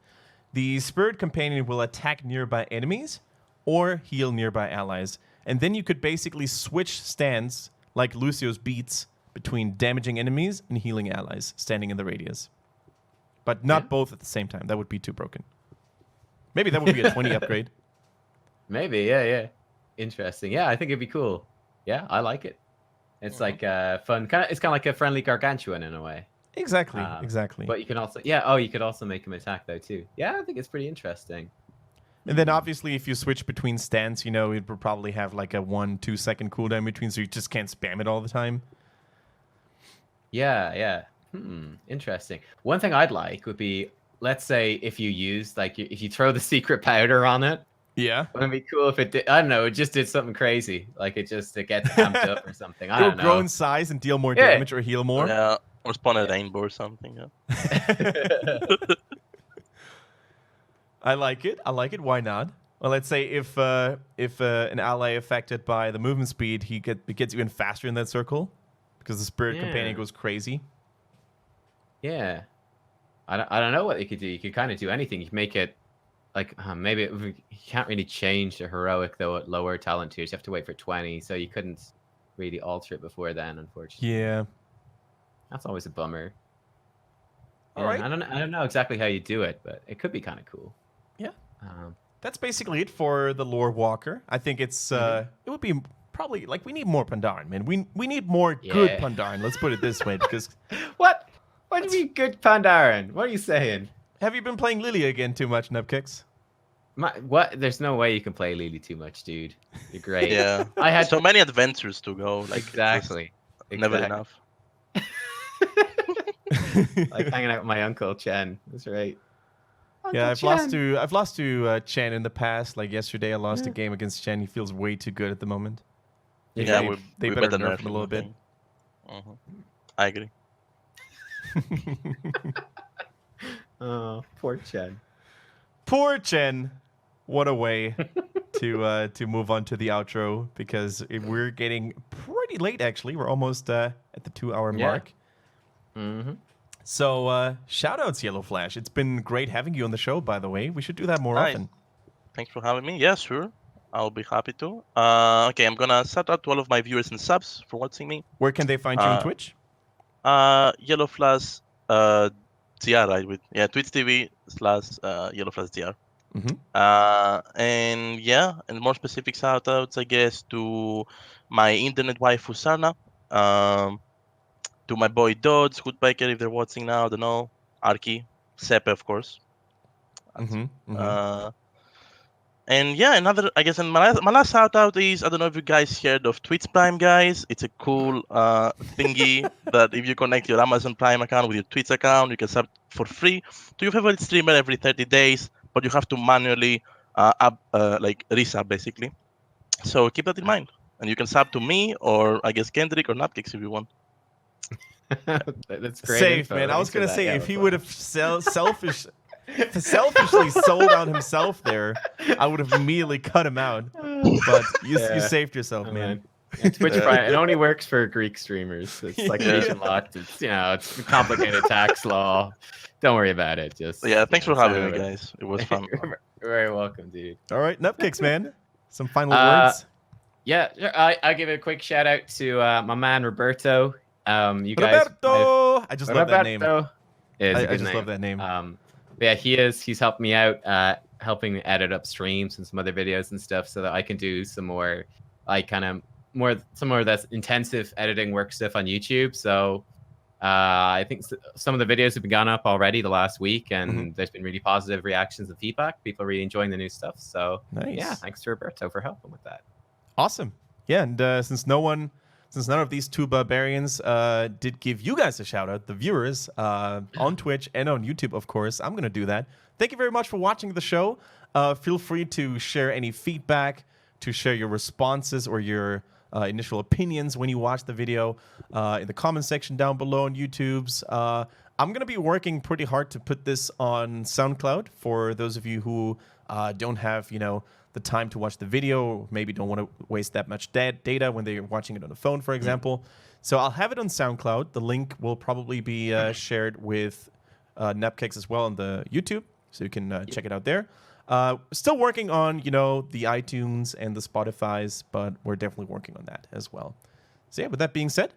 the Spirit Companion will attack nearby enemies or heal nearby allies. And then you could basically switch stands, like Lucio's beats, between damaging enemies and healing allies standing in the radius. But not both at the same time. That would be too broken. Maybe that would be a 20 upgrade. Maybe, yeah. Interesting. Yeah, I think it'd be cool. Yeah, I like it. It's like fun. It's kind of like a friendly gargantuan in a way. Exactly. But you can also, you could also make him attack though too. Yeah, I think it's pretty interesting. And then obviously, if you switch between stands, it would probably have like a 1-2 second cooldown between, so you just can't spam it all the time. Yeah. Interesting. One thing I'd like would be, let's say if you use if you throw the secret powder on it. Yeah. Wouldn't it be cool if it did, I don't know, it just did something crazy. Like it gets amped up or something. I don't know. Grow in size and deal more damage or heal more. Yeah, or spawn a rainbow or something. Yeah. I like it. Why not? Well, let's say if an ally affected by the movement speed, it gets even faster in that circle because the Spirit Companion goes crazy. Yeah. I don't know what you could do. You could kind of do anything. You could make it like you can't really change the heroic though at lower talent tiers. You have to wait for 20, so you couldn't really alter it before then, unfortunately. Yeah. That's always a bummer. All right. I don't know exactly how you do it, but it could be kind of cool. Yeah. that's basically it for the lore walker. I think it's it would be probably like we need more Pandaren, man. We need more good Yeah. Pandaren. Let's put it this way, because What? What do you mean good Pandaren? What are you saying? have you been playing Lilia again too much, Nubkeks? What? There's no way you can play Lily too much, dude. You're great. Yeah. I had So many adventures to go. Like it's exactly. never Exactly. enough. Like hanging out with my uncle Chen. That's right. Yeah, Uncle I've lost to Chen in the past. Like yesterday, I lost a game against Chen. He feels way too good at the moment. Yeah, they we better better nerf him a little bit. I agree. Oh, poor Chen. Poor Chen. What a way to move on to the outro, because we're getting pretty late. Actually, we're almost at the 2-hour mark. Mm-hmm. So shout-outs, YellowflashGR. It's been great having you on the show, by the way. We should do that more Nice. often. Thanks for having me. Yeah, sure. I'll be happy to. Okay, I'm gonna shout out to all of my viewers and subs for watching me. Where can they find you on Twitch? YellowflashGR, right? Twitch TV/YellowflashGR. And yeah, and more specific shout outs, I guess, to my internet waifu Sarna, to my boy Dodds, Hoodbiker, if they're watching now, I don't know, Arki, Sepe, of course. And yeah, another, I guess, and my last shout out is, I don't know if you guys heard of Twitch Prime, guys. It's a cool thingy that if you connect your Amazon Prime account with your Twitch account, you can sub for free to your favorite streamer every 30 days, but you have to manually resub, basically. So keep that in mind. And you can sub to me, or I guess Kendrick or Nubkeks if you want. That's great. Safe, info. man. I was Thanks for gonna that, say if he Yellowflash. would have selfishly sold out himself there, I would have immediately cut him out. But you saved yourself, Oh, man. Yeah, Twitch Prime. It only works for Greek streamers. It's like region locked. It's it's complicated tax law. Don't worry about it. Just Thanks for sign having me, over. guys. It was fun. You're very welcome, dude. All right, Nubkeks, man. Some final words. Yeah, sure. I give a quick shout out to my man Roberto. You guys, Roberto! I just love that name. Roberto. It is a I good just name. love that name. Yeah, he's helped me out, helping me edit up streams and some other videos and stuff, so that I can do some more, like, some more of that intensive editing work stuff on YouTube. So I think some of the videos have been gone up already the last week, and there's been really positive reactions and feedback. People are really enjoying the new stuff. So yeah, thanks to Roberto for helping with that. Awesome. Yeah, and since none of these two barbarians did give you guys a shout out, the viewers on Twitch and on YouTube, of course, I'm going to do that. Thank you very much for watching the show. Feel free to share any feedback, to share your responses or your initial opinions when you watch the video in the comment section down below on YouTube's. I'm going to be working pretty hard to put this on SoundCloud for those of you who don't have, the time to watch the video, or maybe don't want to waste that much data when they're watching it on the phone, for example. So I'll have it on SoundCloud. The link will probably be shared with Nubkeks as well on the YouTube, so you can check it out there. Still working on, the iTunes and the Spotify's, but we're definitely working on that as well. So yeah, with that being said,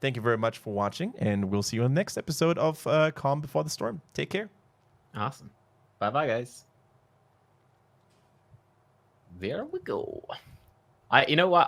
thank you very much for watching, and we'll see you on the next episode of Calm Before the Storm. Take care. Awesome. Bye-bye, guys. There we go. You know what?